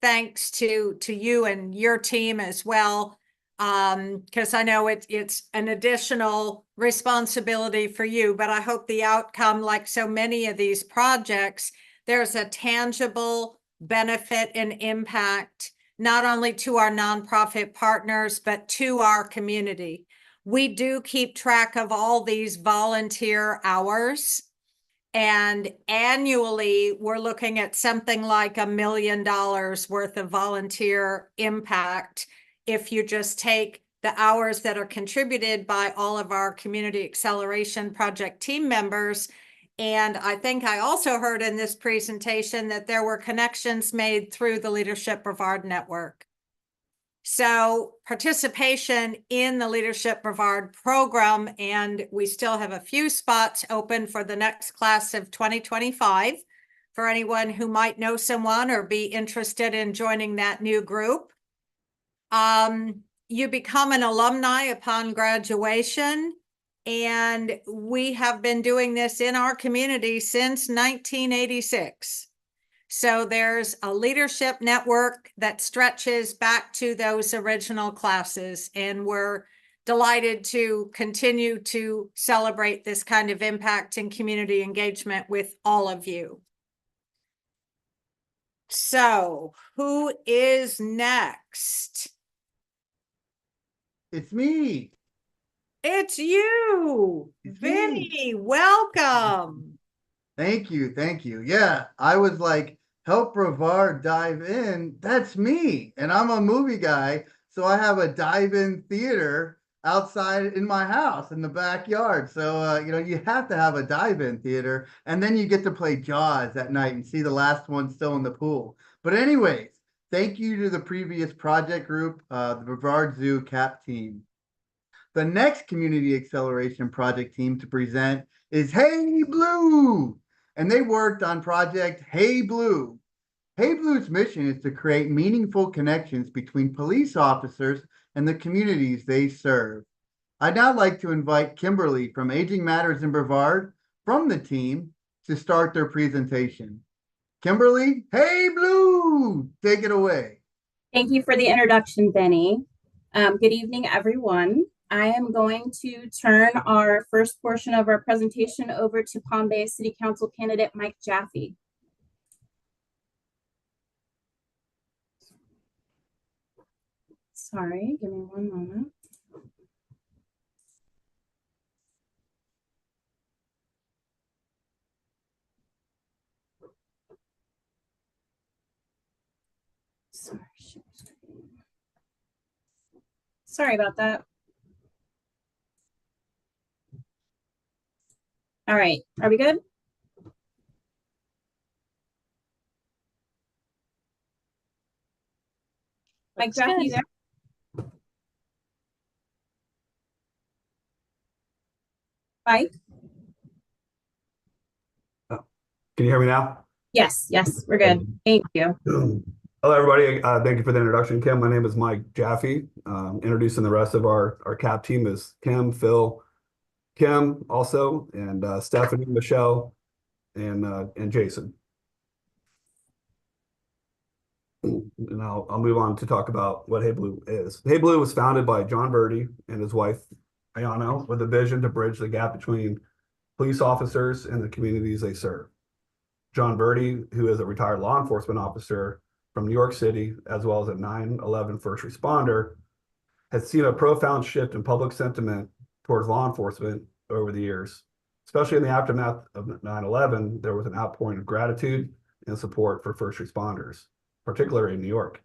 thanks to you and your team as well, because I know it's an additional responsibility for you, but I hope the outcome, like so many of these projects, there's a tangible benefit and impact, not only to our nonprofit partners, but to our community. We do keep track of all these volunteer hours, and annually we're looking at something like $1 million worth of volunteer impact if you just take the hours that are contributed by all of our Community Acceleration Project team members. And I think I also heard in this presentation that there were connections made through the Leadership Brevard Network. So participation in the Leadership Brevard program, and we still have a few spots open for the next class of 2025 for anyone who might know someone or be interested in joining that new group. You become an alumni upon graduation, and we have been doing this in our community since 1986. So there's a leadership network that stretches back to those original classes, and we're delighted to continue to celebrate this kind of impact and community engagement with all of you. So who is next? It's me. It's you, Vinny. Welcome. Thank you. Thank you. Yeah, I was like, help Brevard dive in. That's me. And I'm a movie guy. So I have a dive-in theater outside in my house in the backyard. So, you have to have a dive-in theater. And then you get to play Jaws at night and see the last one still in the pool. But anyways, thank you to the previous project group, the Brevard Zoo CAP team. The next Community Acceleration Project team to present is Hey Blue, and they worked on project Hey Blue. Hey Blue's mission is to create meaningful connections between police officers and the communities they serve. I'd now like to invite Kimberly from Aging Matters in Brevard from the team to start their presentation. Kimberly, Hey Blue, take it away. Thank you for the introduction, Benny. Good evening, everyone. I am going to turn our first portion of our presentation over to Palm Bay City Council candidate Mike Jaffe. Sorry, give me one moment. Sorry about that. All right, are we good? Mike Jaffe, you there? Mike? Can you hear me now? Yes, we're good. Thank you. Hello, everybody. Thank you for the introduction, Kim. My name is Mike Jaffe. Introducing the rest of our CAP team is Kim, Phil, Kim also, and Stephanie, Michelle, and Jason. And I'll move on to talk about what Hey Blue is. Hey Blue was founded by John Birdie and his wife, Ayano, with a vision to bridge the gap between police officers and the communities they serve. John Birdie, who is a retired law enforcement officer from New York City, as well as a 9/11 first responder, has seen a profound shift in public sentiment towards law enforcement over the years. Especially in the aftermath of 9/11, there was an outpouring of gratitude and support for first responders, particularly in New York.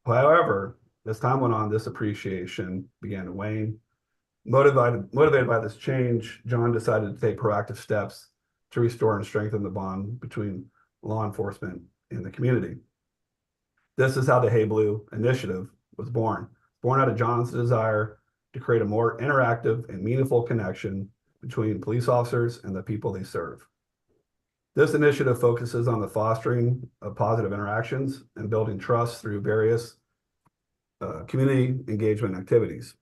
However, as time went on, this appreciation began to wane. Motivated by this change, John decided to take proactive steps to restore and strengthen the bond between law enforcement and the community. This is how the Hey Blue initiative was born out of John's desire to create a more interactive and meaningful connection between police officers and the people they serve. This initiative focuses on the fostering of positive interactions and building trust through various community engagement activities.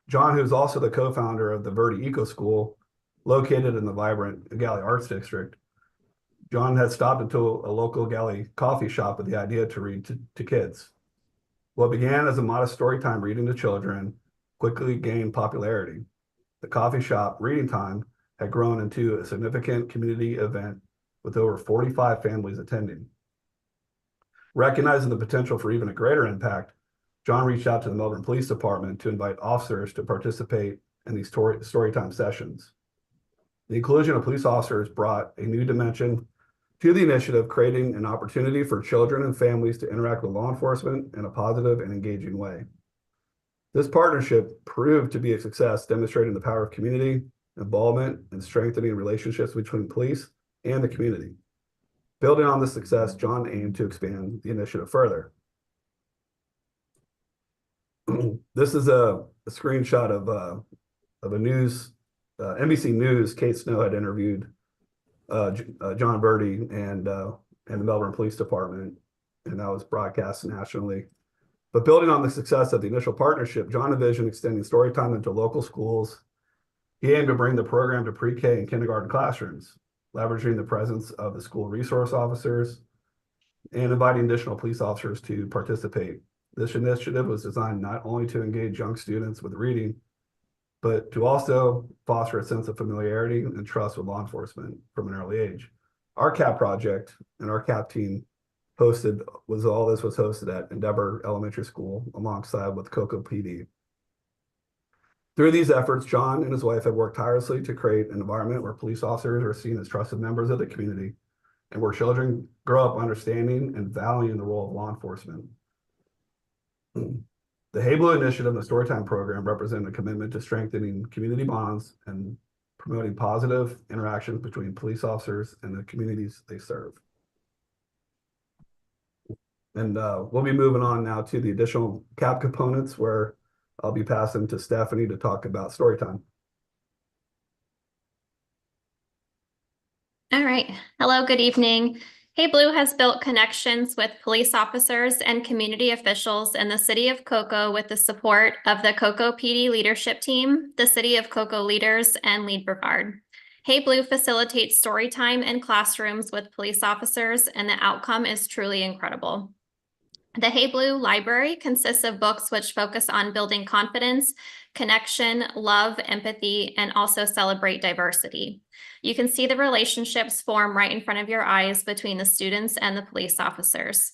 John, who's also the co-founder of the Verde Eco School, located in the vibrant Galley Arts District, John had stopped into a local Galley coffee shop with the idea to read to kids. What began as a modest story time reading to children quickly gained popularity. The coffee shop reading time had grown into a significant community event with over 45 families attending. Recognizing the potential for even a greater impact, John reached out to the Melbourne Police Department to invite officers to participate in these storytime sessions. The inclusion of police officers brought a new dimension to the initiative, creating an opportunity for children and families to interact with law enforcement in a positive and engaging way. This partnership proved to be a success, demonstrating the power of community involvement and strengthening relationships between police and the community. Building on this success, John aimed to expand the initiative further. This is a screenshot of a news, NBC News. Kate Snow had interviewed John Birdie and the Melbourne Police Department, and that was broadcast nationally. But building on the success of the initial partnership, John envisioned extending storytime into local schools. He aimed to bring the program to pre-K and kindergarten classrooms, leveraging the presence of the school resource officers and inviting additional police officers to participate. This initiative was designed not only to engage young students with reading, but to also foster a sense of familiarity and trust with law enforcement from an early age. Our CAP project and our CAP team was hosted at Endeavor Elementary School alongside with Cocoa PD. Through these efforts, John and his wife have worked tirelessly to create an environment where police officers are seen as trusted members of the community and where children grow up understanding and valuing the role of law enforcement. The Hey Blue Initiative and the Storytime program represent a commitment to strengthening community bonds and promoting positive interactions between police officers and the communities they serve. And we'll be moving on now to the additional CAP components, where I'll be passing to Stephanie to talk about Storytime. All right. Hello, good evening. Hey Blue has built connections with police officers and community officials in the city of Cocoa with the support of the Cocoa PD leadership team, the city of Cocoa leaders, and Lead Brevard. Hey Blue facilitates story time in classrooms with police officers, and the outcome is truly incredible. The Hey Blue Library consists of books which focus on building confidence, connection, love, empathy, and also celebrate diversity. You can see the relationships form right in front of your eyes between the students and the police officers.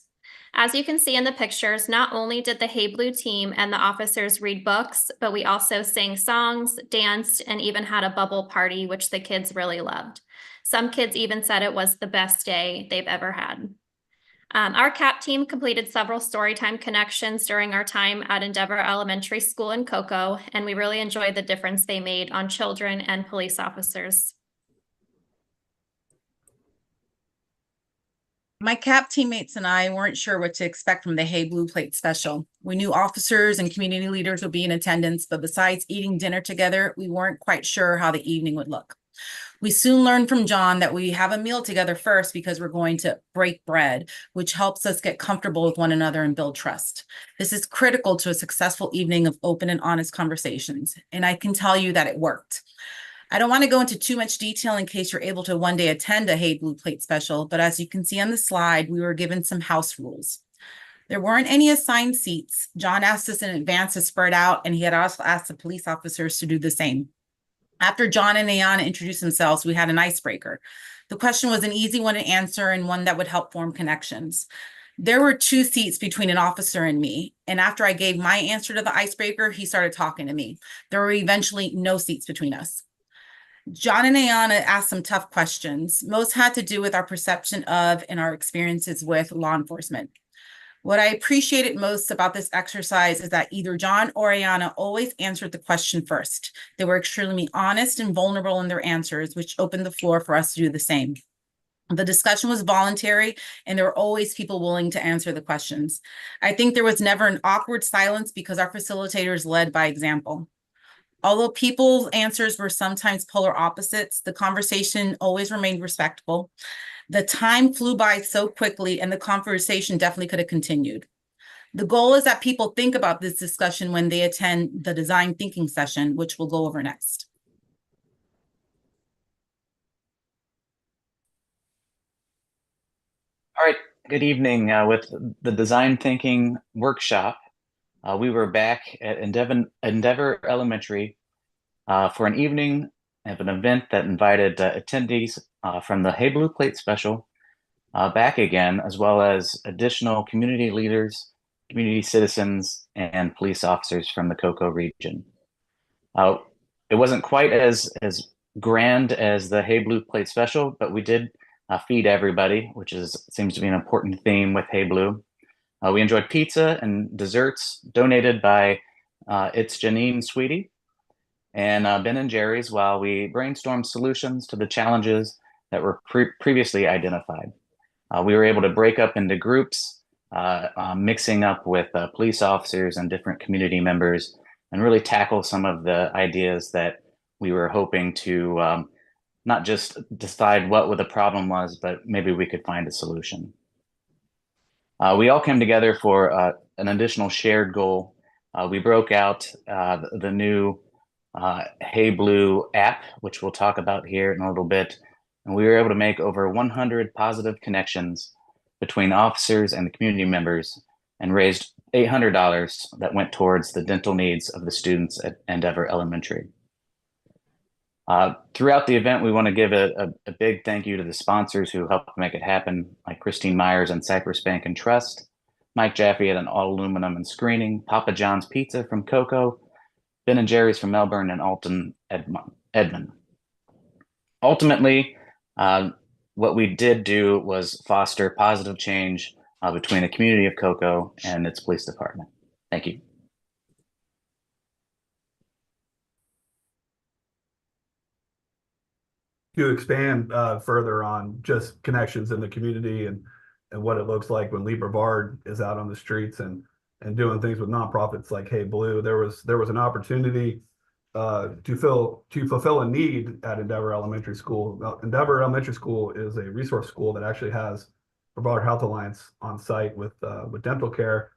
As you can see in the pictures, not only did the Hey Blue team and the officers read books, but we also sang songs, danced, and even had a bubble party, which the kids really loved. Some kids even said it was the best day they've ever had. Our CAP team completed several storytime connections during our time at Endeavor Elementary School in Cocoa, and we really enjoyed the difference they made on children and police officers. My CAP teammates and I weren't sure what to expect from the Hey Blue Plate special. We knew officers and community leaders would be in attendance, but besides eating dinner together, we weren't quite sure how the evening would look. We soon learned from John that we have a meal together first because we're going to break bread, which helps us get comfortable with one another and build trust. This is critical to a successful evening of open and honest conversations, and I can tell you that it worked. I don't want to go into too much detail in case you're able to one day attend a Hey Blue Plate special, but as you can see on the slide, we were given some house rules. There weren't any assigned seats. John asked us in advance to spread out, and he had also asked the police officers to do the same. After John and Ayana introduced themselves, we had an icebreaker. The question was an easy one to answer and one that would help form connections. There were 2 seats between an officer and me, and after I gave my answer to the icebreaker, he started talking to me. There were eventually no seats between us. John and Ayana asked some tough questions. Most had to do with our perception of and our experiences with law enforcement. What I appreciated most about this exercise is that either John or Ayana always answered the question first. They were extremely honest and vulnerable in their answers, which opened the floor for us to do the same. The discussion was voluntary, and there were always people willing to answer the questions. I think there was never an awkward silence because our facilitators led by example. Although people's answers were sometimes polar opposites, the conversation always remained respectful. The time flew by so quickly, and the conversation definitely could have continued. The goal is that people think about this discussion when they attend the design thinking session, which we'll go over next. All right, good evening. With the design thinking workshop, we were back at Endeavor Elementary for an evening of an event that invited attendees from the Hey Blue Plate special back again, as well as additional community leaders, community citizens, and police officers from the Cocoa region. It wasn't quite as grand as the Hey Blue Plate special, but we did feed everybody, which seems to be an important theme with Hey Blue. We enjoyed pizza and desserts donated by It's Janine Sweetie and Ben & Jerry's while we brainstormed solutions to the challenges that were previously identified. We were able to break up into groups, mixing up with police officers and different community members, and really tackle some of the ideas that we were hoping to not just decide what the problem was, but maybe we could find a solution. We all came together for an additional shared goal. We broke out the new Hey Blue app, which we'll talk about here in a little bit. And we were able to make over 100 positive connections between officers and the community members and raised $800 that went towards the dental needs of the students at Endeavor Elementary. Throughout the event, we want to give a big thank you to the sponsors who helped make it happen, like Christine Myers and Cypress Bank and Trust, Mike Jaffe at an All Aluminum and Screening, Papa John's Pizza from Cocoa, Ben & Jerry's from Melbourne, and Alton Edmond. Ultimately, what we did do was foster positive change between the community of Cocoa and its police department. Thank you. To expand further on just connections in the community and what it looks like when Lee Brevard is out on the streets and doing things with nonprofits like Hey Blue, there was an opportunity to fulfill a need at Endeavor Elementary School. Endeavor Elementary School is a resource school that actually has Brevard Health Alliance on site with dental care.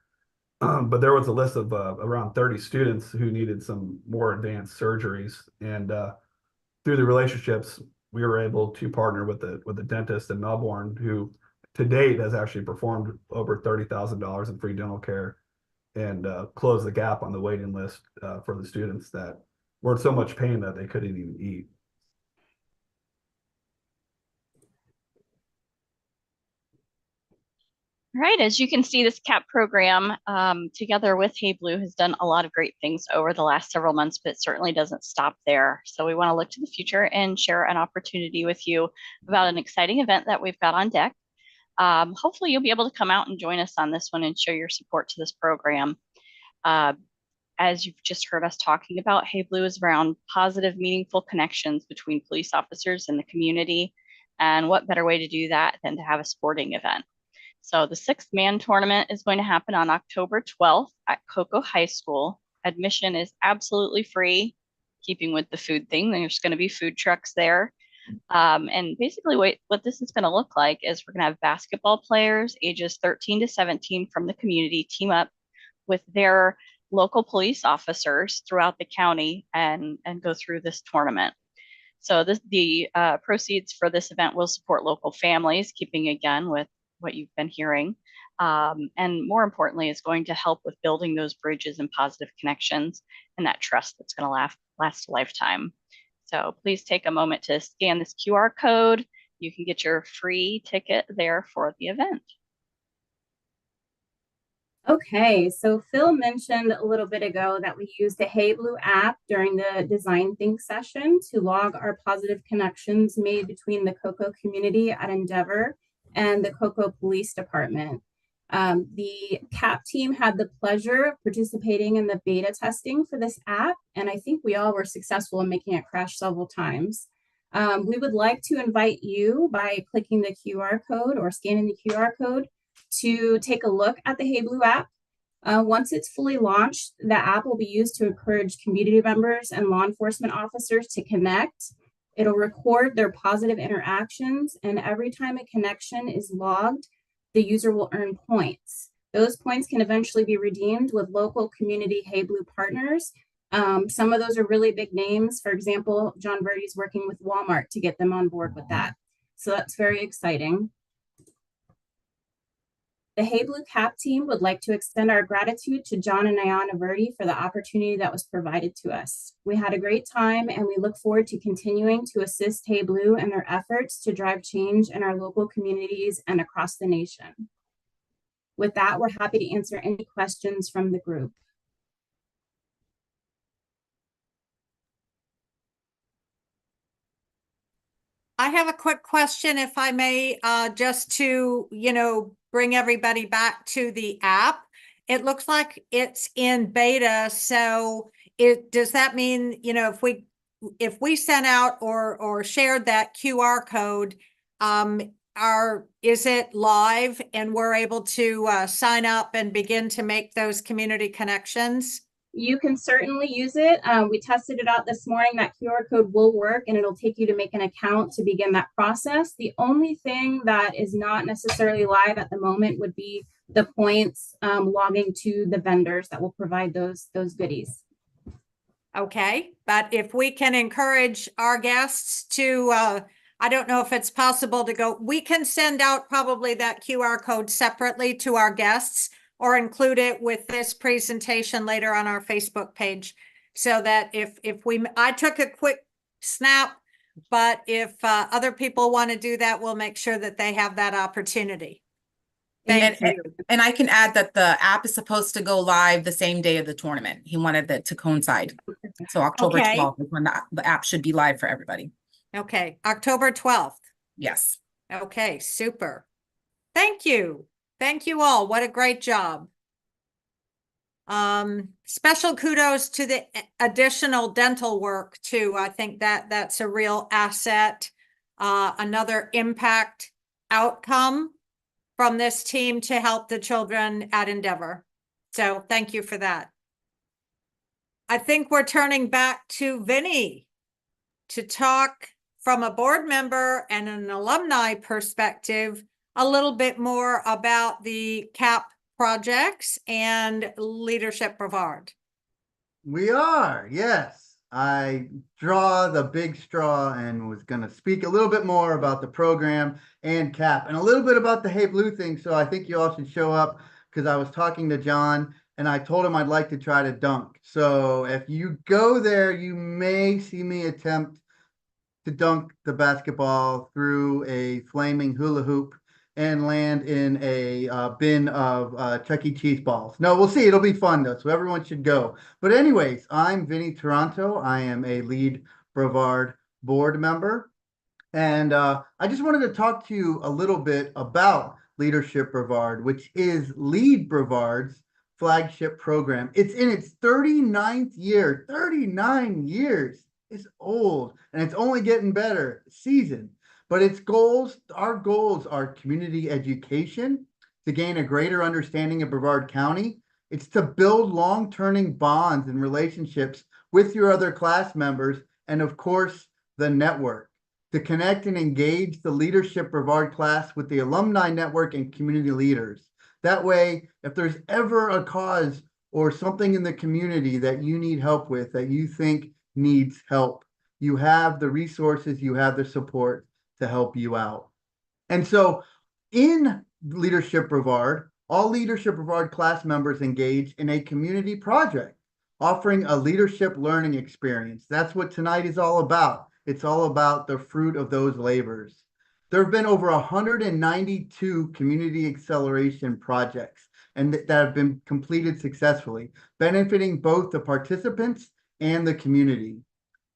But there was a list of around 30 students who needed some more advanced surgeries, and through the relationships, we were able to partner with the dentist in Melbourne who to date has actually performed over $30,000 in free dental care and closed the gap on the waiting list for the students that were in so much pain that they couldn't even eat. Right, as you can see, this CAP program, together with Hey Blue, has done a lot of great things over the last several months, but it certainly doesn't stop there. So we want to look to the future and share an opportunity with you about an exciting event that we've got on deck. Hopefully you'll be able to come out and join us on this one and show your support to this program. As you've just heard us talking about, Hey Blue is around positive, meaningful connections between police officers and the community. And what better way to do that than to have a sporting event? So the 6-man tournament is going to happen on October 12th at Cocoa High School. Admission is absolutely free, keeping with the food thing. There's going to be food trucks there. And basically what this is going to look like is we're going to have basketball players ages 13 to 17 from the community team up with their local police officers throughout the county and go through this tournament. So the proceeds for this event will support local families, keeping again with what you've been hearing. And more importantly, is going to help with building those bridges and positive connections and that trust that's going to last a lifetime. So please take a moment to scan this QR code. You can get your free ticket there for the event. Okay, so Phil mentioned a little bit ago that we used the Hey Blue app during the Design Think session to log our positive connections made between the Cocoa community at Endeavor and the Cocoa Police Department. The CAP team had the pleasure of participating in the beta testing for this app, and I think we all were successful in making it crash several times. We would like to invite you by clicking the QR code or scanning the QR code to take a look at the Hey Blue app. Once it's fully launched, the app will be used to encourage community members and law enforcement officers to connect. It'll record their positive interactions, and every time a connection is logged, the user will earn points. Those points can eventually be redeemed with local community Hey Blue partners. Some of those are really big names. For example, John Verdi's working with Walmart to get them on board with that. So that's very exciting. The Hey Blue CAP team would like to extend our gratitude to John and Ayana Verdi for the opportunity that was provided to us. We had a great time, and we look forward to continuing to assist Hey Blue in their efforts to drive change in our local communities and across the nation. With that, we're happy to answer any questions from the group. I have a quick question, if I may, just to, bring everybody back to the app. It looks like it's in beta. So does that mean, if we sent out or shared that QR code, is it live and we're able to sign up and begin to make those community connections? You can certainly use it. We tested it out this morning. That QR code will work, and it'll take you to make an account to begin that process. The only thing that is not necessarily live at the moment would be the points logging to the vendors that will provide those goodies. Okay, but if we can encourage our guests to, I don't know if it's possible to go, we can send out probably that QR code separately to our guests, or include it with this presentation later on our Facebook page, so that if I took a quick snap, but if other people want to do that, we'll make sure that they have that opportunity. Thank you. And I can add that the app is supposed to go live the same day of the tournament. He wanted that to coincide. So October 12th is when the app should be live for everybody. Okay, October 12th. Yes. Okay, super. Thank you. Thank you all. What a great job. Special kudos to the additional dental work too. I think that's a real asset. Another impact outcome from this team to help the children at Endeavor. So thank you for that. I think we're turning back to Vinny to talk from a board member and an alumni perspective a little bit more about the CAP projects and Leadership Brevard. We are, yes. I draw the big straw and was going to speak a little bit more about the program and CAP and a little bit about the Hey Blue thing. So I think you all should show up because I was talking to John and I told him I'd like to try to dunk. So if you go there, you may see me attempt to dunk the basketball through a flaming hula hoop and land in a bin of Chuck E. Cheese balls. No, we'll see. It'll be fun though, so everyone should go. But anyways, I'm Vinny Toronto. I am a Lead Brevard board member. And I just wanted to talk to you a little bit about Leadership Brevard, which is Lead Brevard's flagship program. It's in its 39th year, 39 years. It's old and it's only getting better season. But its goals, our goals are community education, to gain a greater understanding of Brevard County. It's to build long-term bonds and relationships with your other class members, and of course, the network. To connect and engage the Leadership Brevard class with the alumni network and community leaders. That way, if there's ever a cause or something in the community that you need help with, that you think needs help, you have the resources, you have the support to help you out. And so in Leadership Brevard, all Leadership Brevard class members engage in a community project, offering a leadership learning experience. That's what tonight is all about. It's all about the fruit of those labors. There have been over 192 community acceleration projects and that have been completed successfully, benefiting both the participants and the community.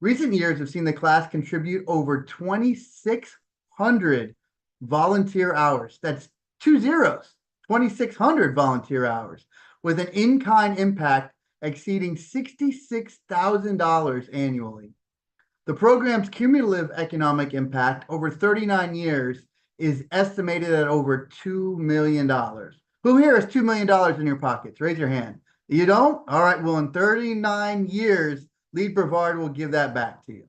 Recent years have seen the class contribute over 2,600 volunteer hours. That's 2,600 volunteer hours, with an in-kind impact exceeding $66,000 annually. The program's cumulative economic impact over 39 years is estimated at over $2 million. Who here has $2 million in your pockets? Raise your hand. You don't? All right, well, in 39 years, Lead Brevard will give that back to you.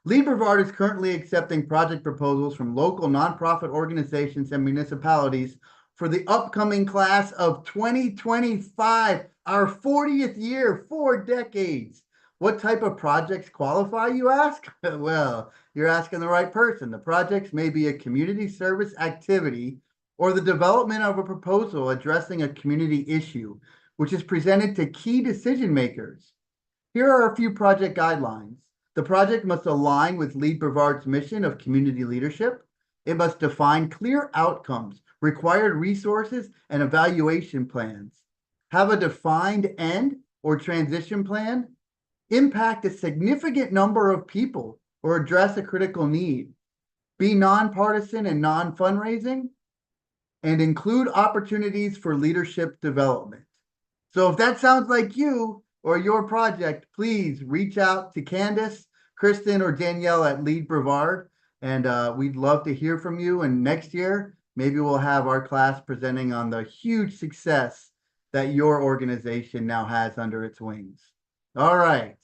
Lead Brevard is currently accepting project proposals from local nonprofit organizations and municipalities for the upcoming class of 2025, our 40th year, 4 decades. What type of projects qualify, you ask? Well, you're asking the right person. The projects may be a community service activity or the development of a proposal addressing a community issue, which is presented to key decision makers. Here are a few project guidelines. The project must align with Lead Brevard's mission of community leadership. It must define clear outcomes, required resources, and evaluation plans. Have a defined end or transition plan. Impact a significant number of people or address a critical need. Be nonpartisan and non-fundraising. And include opportunities for leadership development. So if that sounds like you, or your project, please reach out to Candace, Kristen, or Danielle at Lead Brevard, and we'd love to hear from you. And next year, maybe we'll have our class presenting on the huge success that your organization now has under its wings. All right,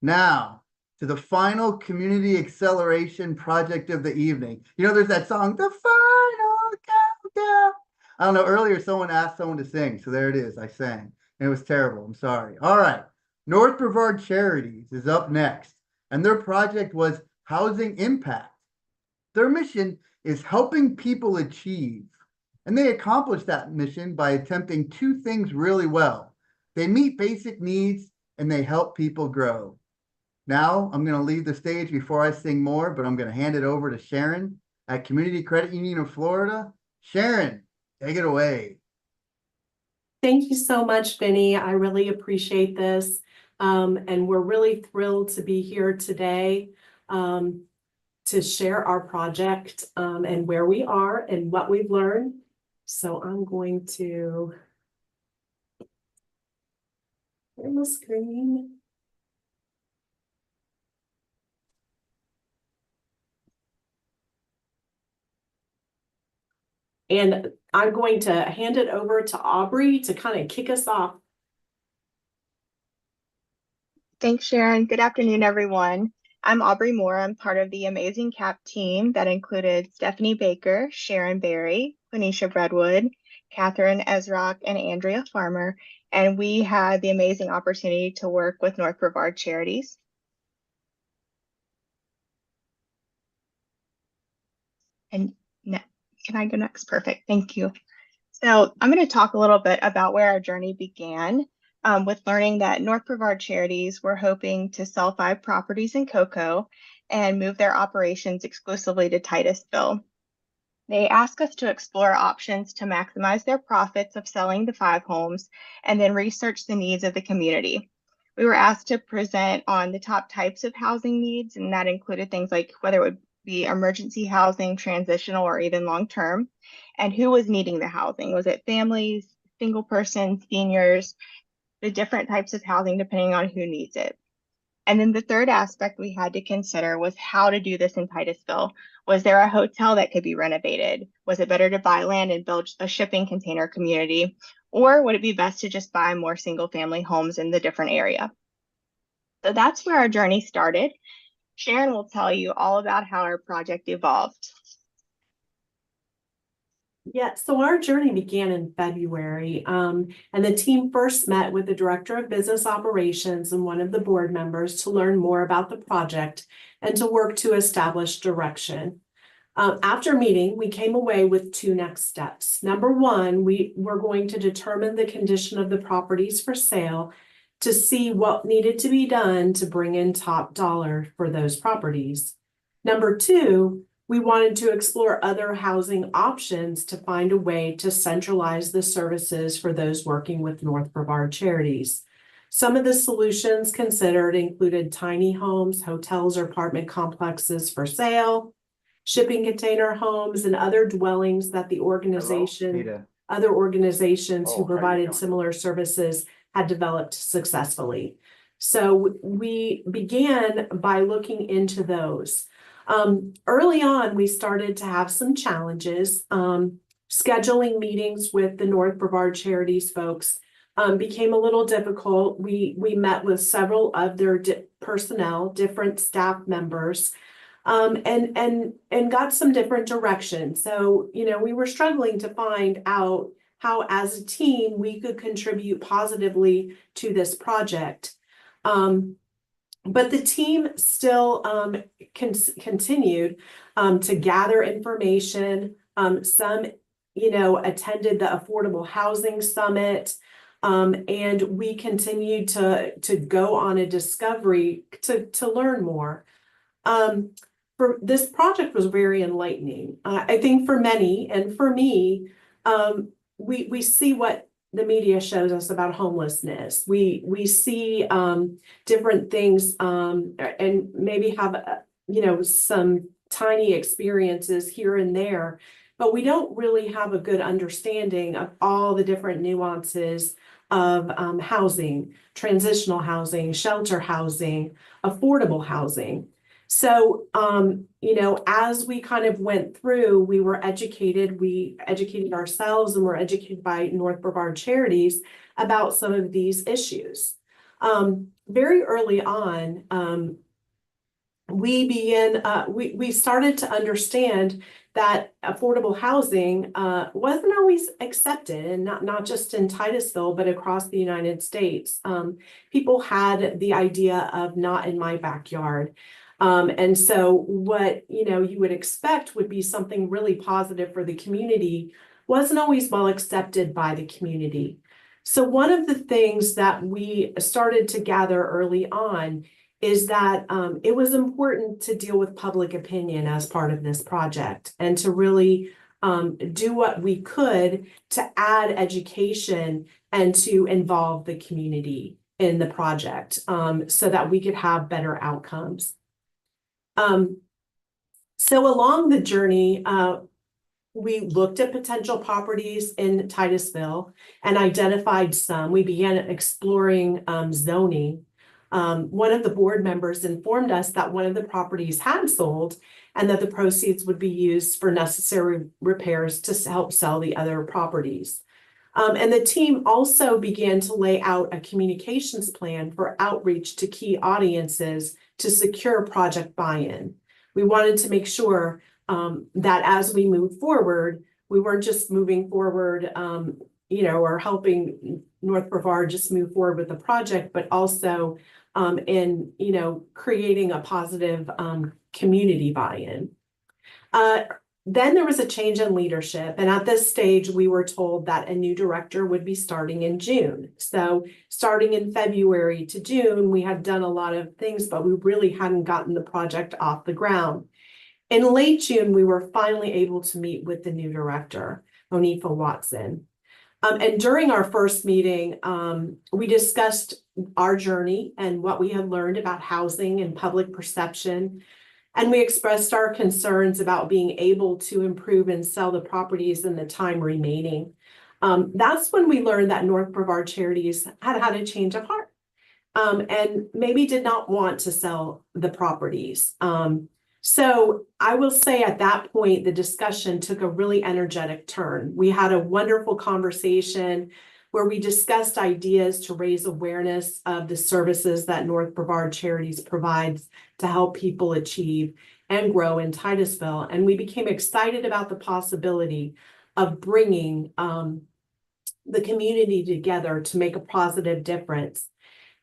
now to the final community acceleration project of the evening. You know, there's that song, The Final Countdown. I don't know, earlier someone asked someone to sing, so there it is, I sang. It was terrible. I'm sorry. All right. North Brevard Charities is up next, and their project was Housing Impact. Their mission is helping people achieve, and they accomplish that mission by attempting 2 things really well. They meet basic needs, and they help people grow. Now, I'm going to leave the stage before I sing more, but I'm going to hand it over to Sharon at Community Credit Union of Florida. Sharon, take it away. Thank you so much, Vinny. I really appreciate this. And we're really thrilled to be here today to share our project and where we are and what we've learned. So I'm going to share my screen. And I'm going to hand it over to Aubrey to kind of kick us off. Thanks, Sharon. Good afternoon, everyone. I'm Aubrey Moore. I'm part of the amazing CAP team that included Stephanie Baker, Sharon Berry, Quenisha Redwood, Catherine Ezrock, and Andrea Farmer. And we had the amazing opportunity to work with North Brevard Charities. And can I go next? Perfect. Thank you. So I'm going to talk a little bit about where our journey began with learning that North Brevard Charities were hoping to sell 5 properties in Cocoa and move their operations exclusively to Titusville. They asked us to explore options to maximize their profits of selling the 5 homes and then research the needs of the community. We were asked to present on the top types of housing needs, and that included things like whether it would be emergency housing, transitional, or even long-term, and who was needing the housing. Was it families, single persons, seniors, the different types of housing depending on who needs it? And then the third aspect we had to consider was how to do this in Titusville. Was there a hotel that could be renovated? Was it better to buy land and build a shipping container community? Or would it be best to just buy more single family homes in the different area? So that's where our journey started. Sharon will tell you all about how our project evolved. Yeah, so our journey began in February, and the team first met with the Director of Business Operations and one of the board members to learn more about the project and to work to establish direction. After meeting, we came away with 2 next steps. Number 1, we were going to determine the condition of the properties for sale to see what needed to be done to bring in top dollar for those properties. Number 2, we wanted to explore other housing options to find a way to centralize the services for those working with North Brevard Charities. Some of the solutions considered included tiny homes, hotels, or apartment complexes for sale, shipping container homes, and other dwellings that the other organizations who provided similar services had developed successfully. So we began by looking into those. Early on, we started to have some challenges. Scheduling meetings with the North Brevard Charities folks became a little difficult. We met with several of their personnel, different staff members, and got some different direction. So, we were struggling to find out how, as a team, we could contribute positively to this project. But the team still continued to gather information. Some, attended the Affordable Housing Summit, and we continued to go on a discovery to learn more. For this project was very enlightening. I think for many, and for me, we see what the media shows us about homelessness. We see different things and maybe have some tiny experiences here and there, but we don't really have a good understanding of all the different nuances of housing, transitional housing, shelter housing, affordable housing. So, as we kind of went through, we were educated, we educated ourselves and were educated by North Brevard Charities about some of these issues. Very early on, we started to understand that affordable housing wasn't always accepted, and not just in Titusville, but across the United States. People had the idea of not in my backyard. And so what, you would expect would be something really positive for the community wasn't always well accepted by the community. So one of the things that we started to gather early on is that it was important to deal with public opinion as part of this project and to really do what we could to add education and to involve the community in the project so that we could have better outcomes. So along the journey, we looked at potential properties in Titusville and identified some. We began exploring zoning. One of the board members informed us that one of the properties had sold and that the proceeds would be used for necessary repairs to help sell the other properties. And the team also began to lay out a communications plan for outreach to key audiences to secure project buy-in. We wanted to make sure that as we move forward, we weren't just moving forward, or helping North Brevard just move forward with the project, but also in, creating a positive community buy-in. Then there was a change in leadership, and at this stage, we were told that a new director would be starting in June. So starting in February to June, we had done a lot of things, but we really hadn't gotten the project off the ground. In late June, we were finally able to meet with the new director, Monifa Watson. And during our first meeting, we discussed our journey and what we had learned about housing and public perception. And we expressed our concerns about being able to improve and sell the properties in the time remaining. That's when we learned that North Brevard Charities had a change of heart, and maybe did not want to sell the properties. So I will say at that point, the discussion took a really energetic turn. We had a wonderful conversation where we discussed ideas to raise awareness of the services that North Brevard Charities provides to help people achieve and grow in Titusville. And we became excited about the possibility of bringing the community together to make a positive difference.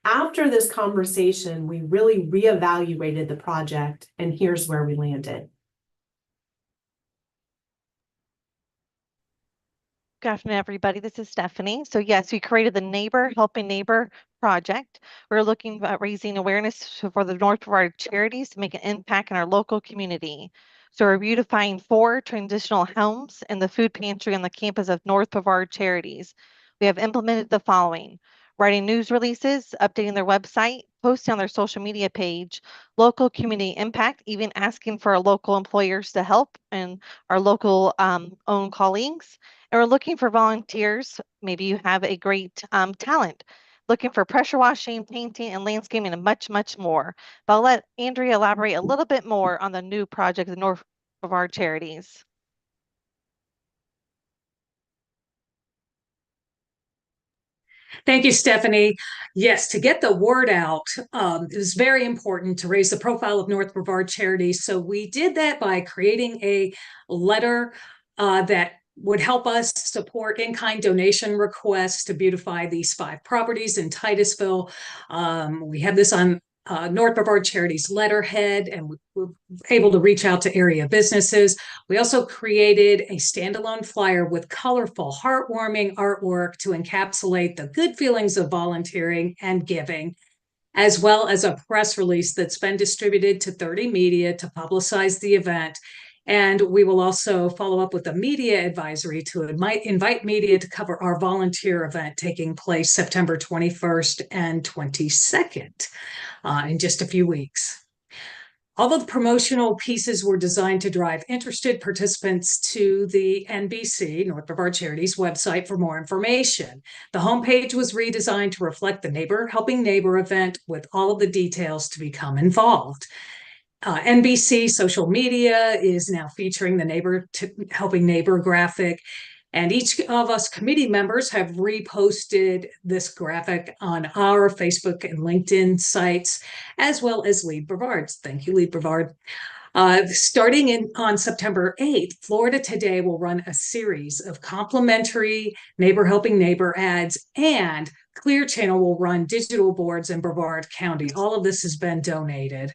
After this conversation, we really reevaluated the project, and here's where we landed. Good afternoon, everybody. This is Stephanie. So yes, we created the Neighbor Helping Neighbor project. We're looking at raising awareness for the North Brevard Charities to make an impact in our local community. So we're beautifying 4 transitional homes and the food pantry on the campus of North Brevard Charities. We have implemented the following: writing news releases, updating their website, posting on their social media page, local community impact, even asking for our local employers to help and our local own colleagues. And we're looking for volunteers. Maybe you have a great talent, looking for pressure washing, painting, and landscaping, and much, much more. But I'll let Andrea elaborate a little bit more on the new project, the North Brevard Charities. Thank you, Stephanie. Yes, to get the word out, it was very important to raise the profile of North Brevard Charities. So we did that by creating a letter that would help us support in-kind donation requests to beautify these 5 properties in Titusville. We have this on North Brevard Charities letterhead, and we were able to reach out to area businesses. We also created a standalone flyer with colorful, heartwarming artwork to encapsulate the good feelings of volunteering and giving, as well as a press release that's been distributed to 30 media to publicize the event. And we will also follow up with a media advisory to invite media to cover our volunteer event taking place September 21st and 22nd in just a few weeks. All of the promotional pieces were designed to drive interested participants to the NBC, North Brevard Charities website for more information. The homepage was redesigned to reflect the Neighbor Helping Neighbor event with all of the details to become involved. NBC social media is now featuring the Neighbor Helping Neighbor graphic, and each of us committee members have reposted this graphic on our Facebook and LinkedIn sites, as well as Lead Brevard's. Thank you, Lead Brevard. Starting on September 8th, Florida Today will run a series of complimentary Neighbor Helping Neighbor ads, and Clear Channel will run digital boards in Brevard County. All of this has been donated.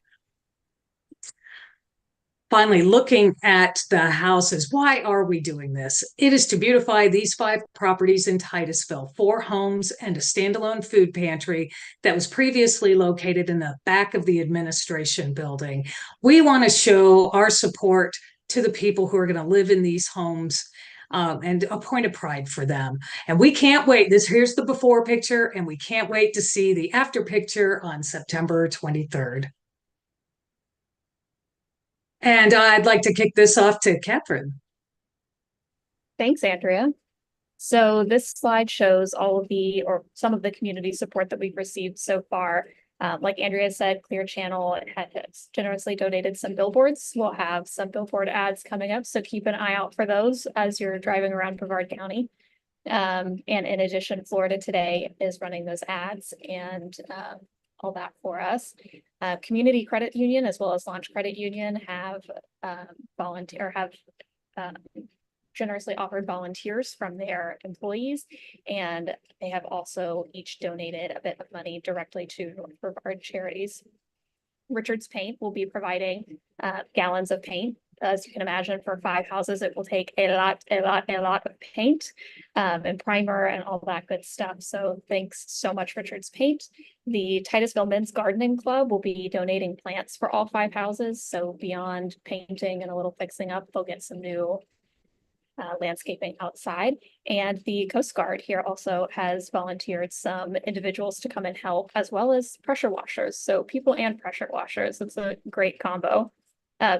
Finally, looking at the houses, why are we doing this? It is to beautify these 5 properties in Titusville, 4 homes and a standalone food pantry that was previously located in the back of the administration building. We want to show our support to the people who are going to live in these homes and a point of pride for them. And we can't wait. Here's the before picture, and we can't wait to see the after picture on September 23rd. And I'd like to kick this off to Catherine. Thanks, Andrea. So this slide shows all of the, or some of the community support that we've received so far. Like Andrea said, Clear Channel has generously donated some billboards. We'll have some billboard ads coming up, so keep an eye out for those as you're driving around Brevard County. And in addition, Florida Today is running those ads and all that for us. Community Credit Union as well as Launch Credit Union have generously offered volunteers from their employees, and they have also each donated a bit of money directly to North Brevard Charities. Richards Paint will be providing gallons of paint as you can imagine, for 5 houses, it will take a lot of paint and primer and all that good stuff. So thanks so much, Richards Paint. The Titusville Men's Gardening Club will be donating plants for all 5 houses. So beyond painting and a little fixing up, they'll get some new landscaping outside. And the Coast Guard here also has volunteered some individuals to come and help, as well as pressure washers. So people and pressure washers. It's a great combo.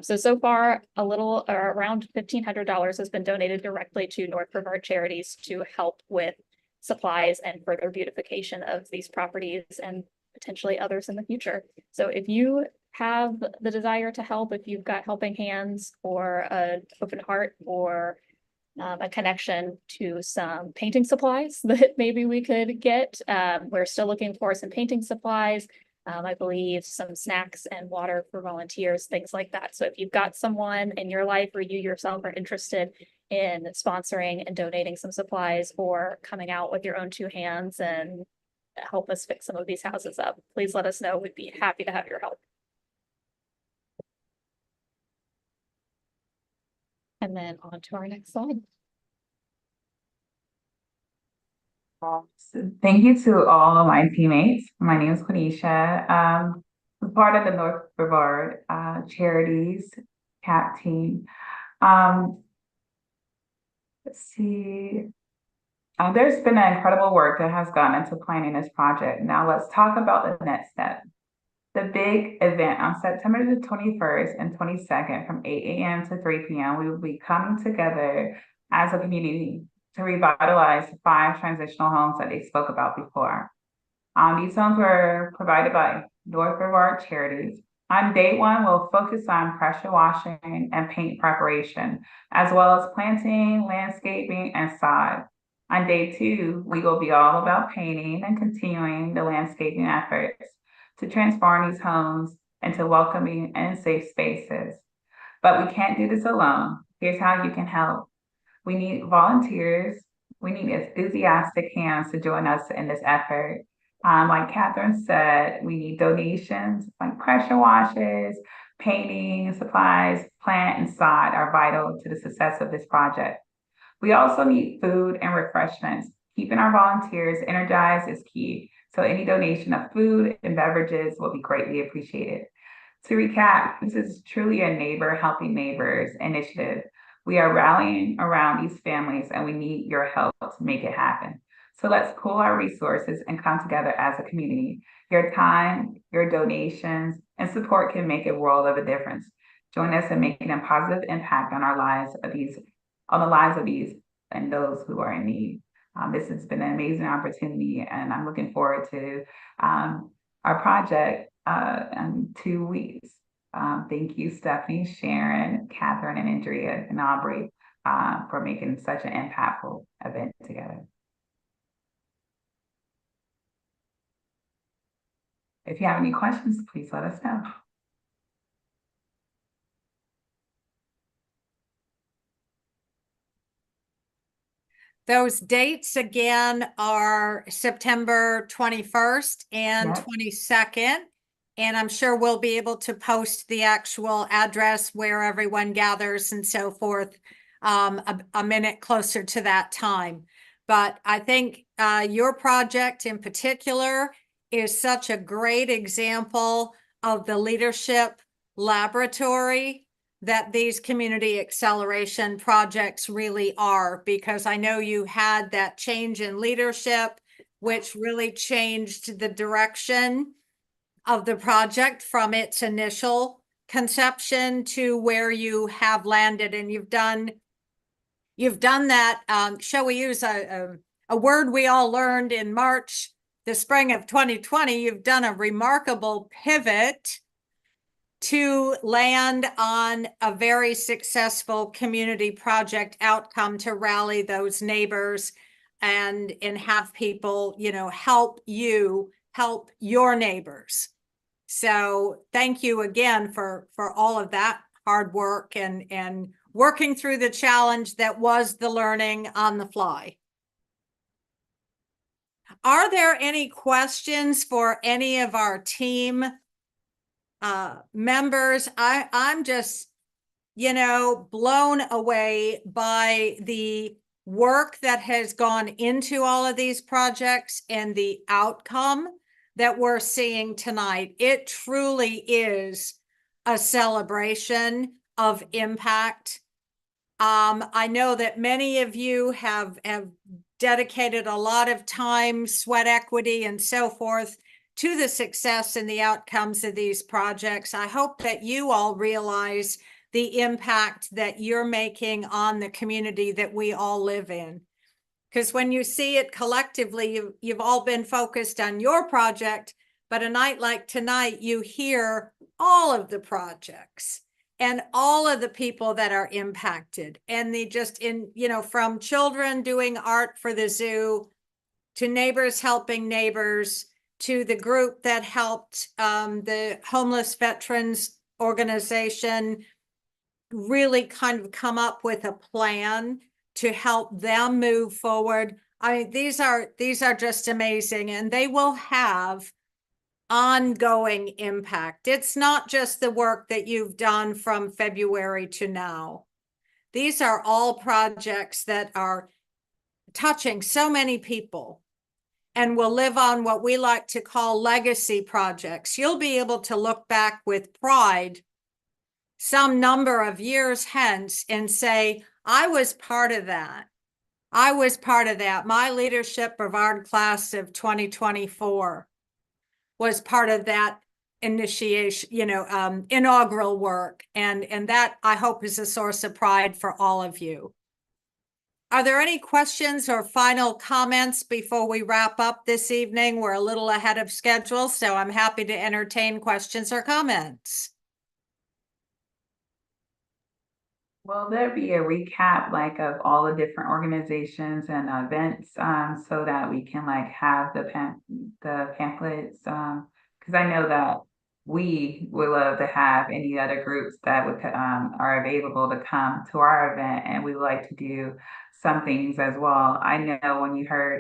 So far, around $1,500 has been donated directly to North Brevard Charities to help with supplies and further beautification of these properties and potentially others in the future. So if you have the desire to help, if you've got helping hands or an open heart or a connection to some painting supplies that maybe we could get. We're still looking for some painting supplies. I believe some snacks and water for volunteers, things like that. So if you've got someone in your life or you yourself are interested in sponsoring and donating some supplies or coming out with your own 2 hands and help us fix some of these houses up, please let us know. We'd be happy to have your help. And then on to our next slide. So thank you to all of my teammates. My name is Quenisha. I'm part of the North Brevard Charities CAP team. Let's see. There's been an incredible work that has gone into planning this project. Now let's talk about the next step. The big event on September the 21st and 22nd from 8 a.m. to 3 p.m. We will be coming together as a community to revitalize 5 transitional homes that they spoke about before. These homes were provided by North Brevard Charities. On day 1, we'll focus on pressure washing and paint preparation, as well as planting, landscaping, and sod. On day 2, we will be all about painting and continuing the landscaping efforts to transform these homes into welcoming and safe spaces. But we can't do this alone. Here's how you can help. We need volunteers. We need enthusiastic hands to join us in this effort. Like Catherine said, we need donations like pressure washers, painting, supplies, plant, and sod are vital to the success of this project. We also need food and refreshments. Keeping our volunteers energized is key. So any donation of food and beverages will be greatly appreciated. To recap, this is truly a neighbor helping neighbors initiative. We are rallying around these families and we need your help to make it happen. So let's pool our resources and come together as a community. Your time, your donations, and support can make a world of a difference. Join us in making a positive impact on the lives of these and those who are in need. This has been an amazing opportunity, and I'm looking forward to our project in 2 weeks. Thank you, Stephanie, Sharon, Catherine, and Andrea, and Aubrey for making such an impactful event together. If you have any questions, please let us know. Those dates again are September 21st and 22nd. And I'm sure we'll be able to post the actual address where everyone gathers and so forth a minute closer to that time. But I think your project in particular is such a great example of the leadership laboratory that these community acceleration projects really are, because I know you had that change in leadership, which really changed the direction of the project from its initial conception to where you have landed. And you've done that. Shall we use a word we all learned in March, the spring of 2020? You've done a remarkable pivot to land on a very successful community project outcome to rally those neighbors and have people, help you help your neighbors. So thank you again for all of that hard work and working through the challenge that was the learning on the fly. Are there any questions for any of our team members? I'm just you know, blown away by the work that has gone into all of these projects and the outcome that we're seeing tonight. It truly is a celebration of impact. I know that many of you have dedicated a lot of time, sweat equity, and so forth to the success and the outcomes of these projects. I hope that you all realize the impact that you're making on the community that we all live in. Because when you see it collectively, you've all been focused on your project, but a night like tonight, you hear all of the projects and all of the people that are impacted. And they just from children doing art for the zoo, to neighbors helping neighbors, to the group that helped the homeless veterans organization really kind of come up with a plan to help them move forward. I mean, these are just amazing, and they will have ongoing impact. It's not just the work that you've done from February to now. These are all projects that are touching so many people and will live on what we like to call legacy projects. You'll be able to look back with pride some number of years hence and say, I was part of that. I was part of that. My leadership Brevard class of 2024 was part of that initiation, inaugural work. And that, I hope, is a source of pride for all of you. Are there any questions or final comments before we wrap up this evening? We're a little ahead of schedule, so I'm happy to entertain questions or comments. Will there be a recap of all the different organizations and events so that we can have the pamphlets? Because I know that we would love to have any other groups that are available to come to our event, and we would like to do some things as well. I know when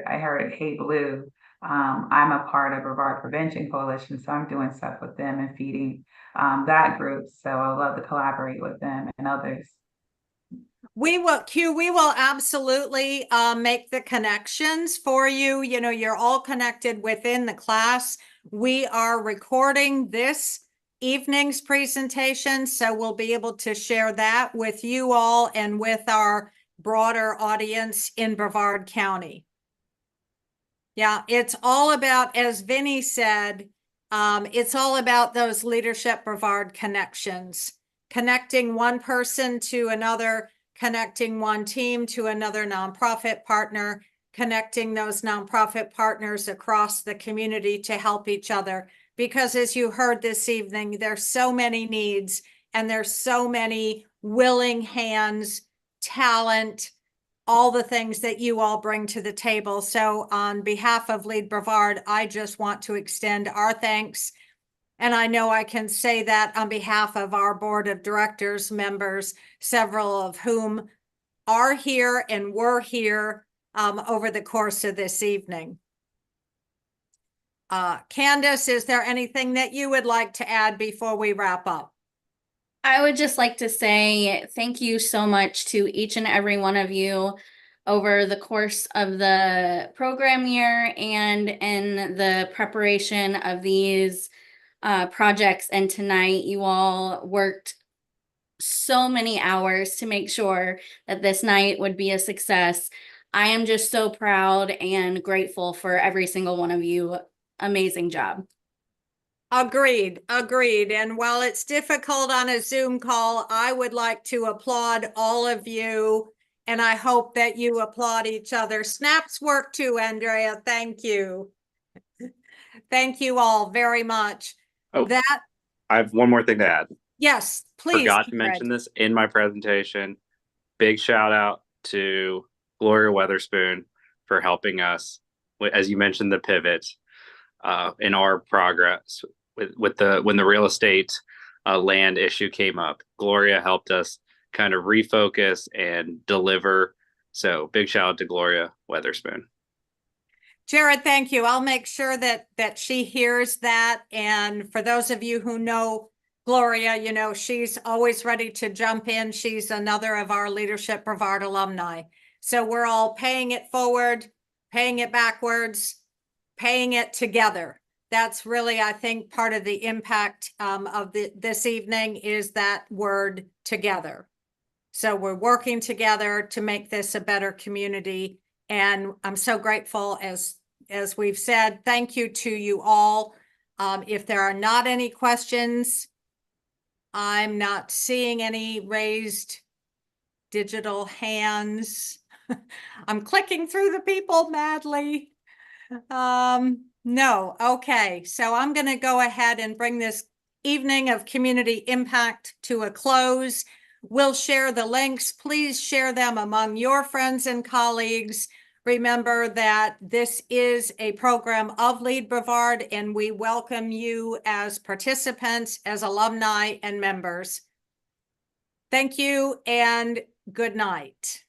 I heard Hey Blue, I'm a part of Brevard Prevention Coalition, so I'm doing stuff with them and feeding that group. So I would love to collaborate with them and others. We will absolutely make the connections for you. You're all connected within the class. We are recording this evening's presentation, so we'll be able to share that with you all and with our broader audience in Brevard County. Yeah, it's all about, as Vinny said, it's all about those leadership Brevard connections, connecting one person to another, connecting one team to another nonprofit partner, connecting those nonprofit partners across the community to help each other. Because as you heard this evening, there's so many needs and there's so many willing hands, talent, all the things that you all bring to the table. So on behalf of Lead Brevard, I just want to extend our thanks. And I know I can say that on behalf of our board of directors members, several of whom are here and were here over the course of this evening. Candace, is there anything that you would like to add before we wrap up? I would just like to say thank you so much to each and every one of you over the course of the program year and in the preparation of these projects. And tonight you all worked so many hours to make sure that this night would be a success. I am just so proud and grateful for every single one of you. Amazing job. Agreed. And while it's difficult on a Zoom call, I would like to applaud all of you, and I hope that you applaud each other. Snaps work too, Andrea. Thank you. Thank you all very much. Oh, I have one more thing to add. Yes, please. Forgot to mention this in my presentation. Big shout out to Gloria Weatherspoon for helping us, as you mentioned, the pivot in our progress when the real estate land issue came up. Gloria helped us kind of refocus and deliver. So big shout out to Gloria Weatherspoon. Jared, thank you. I'll make sure that she hears that. And for those of you who know Gloria, you know, she's always ready to jump in. She's another of our Leadership Brevard alumni. So we're all paying it forward, paying it backwards, paying it together. That's really, I think, part of the impact of this evening is that word together. So we're working together to make this a better community. And I'm so grateful, as we've said, thank you to you all. If there are not any questions, I'm not seeing any raised digital hands. I'm clicking through the people madly. No, okay. So I'm going to go ahead and bring this evening of community impact to a close. We'll share the links. Please share them among your friends and colleagues. Remember that this is a program of Lead Brevard, and we welcome you as participants, as alumni and members. Thank you and good night.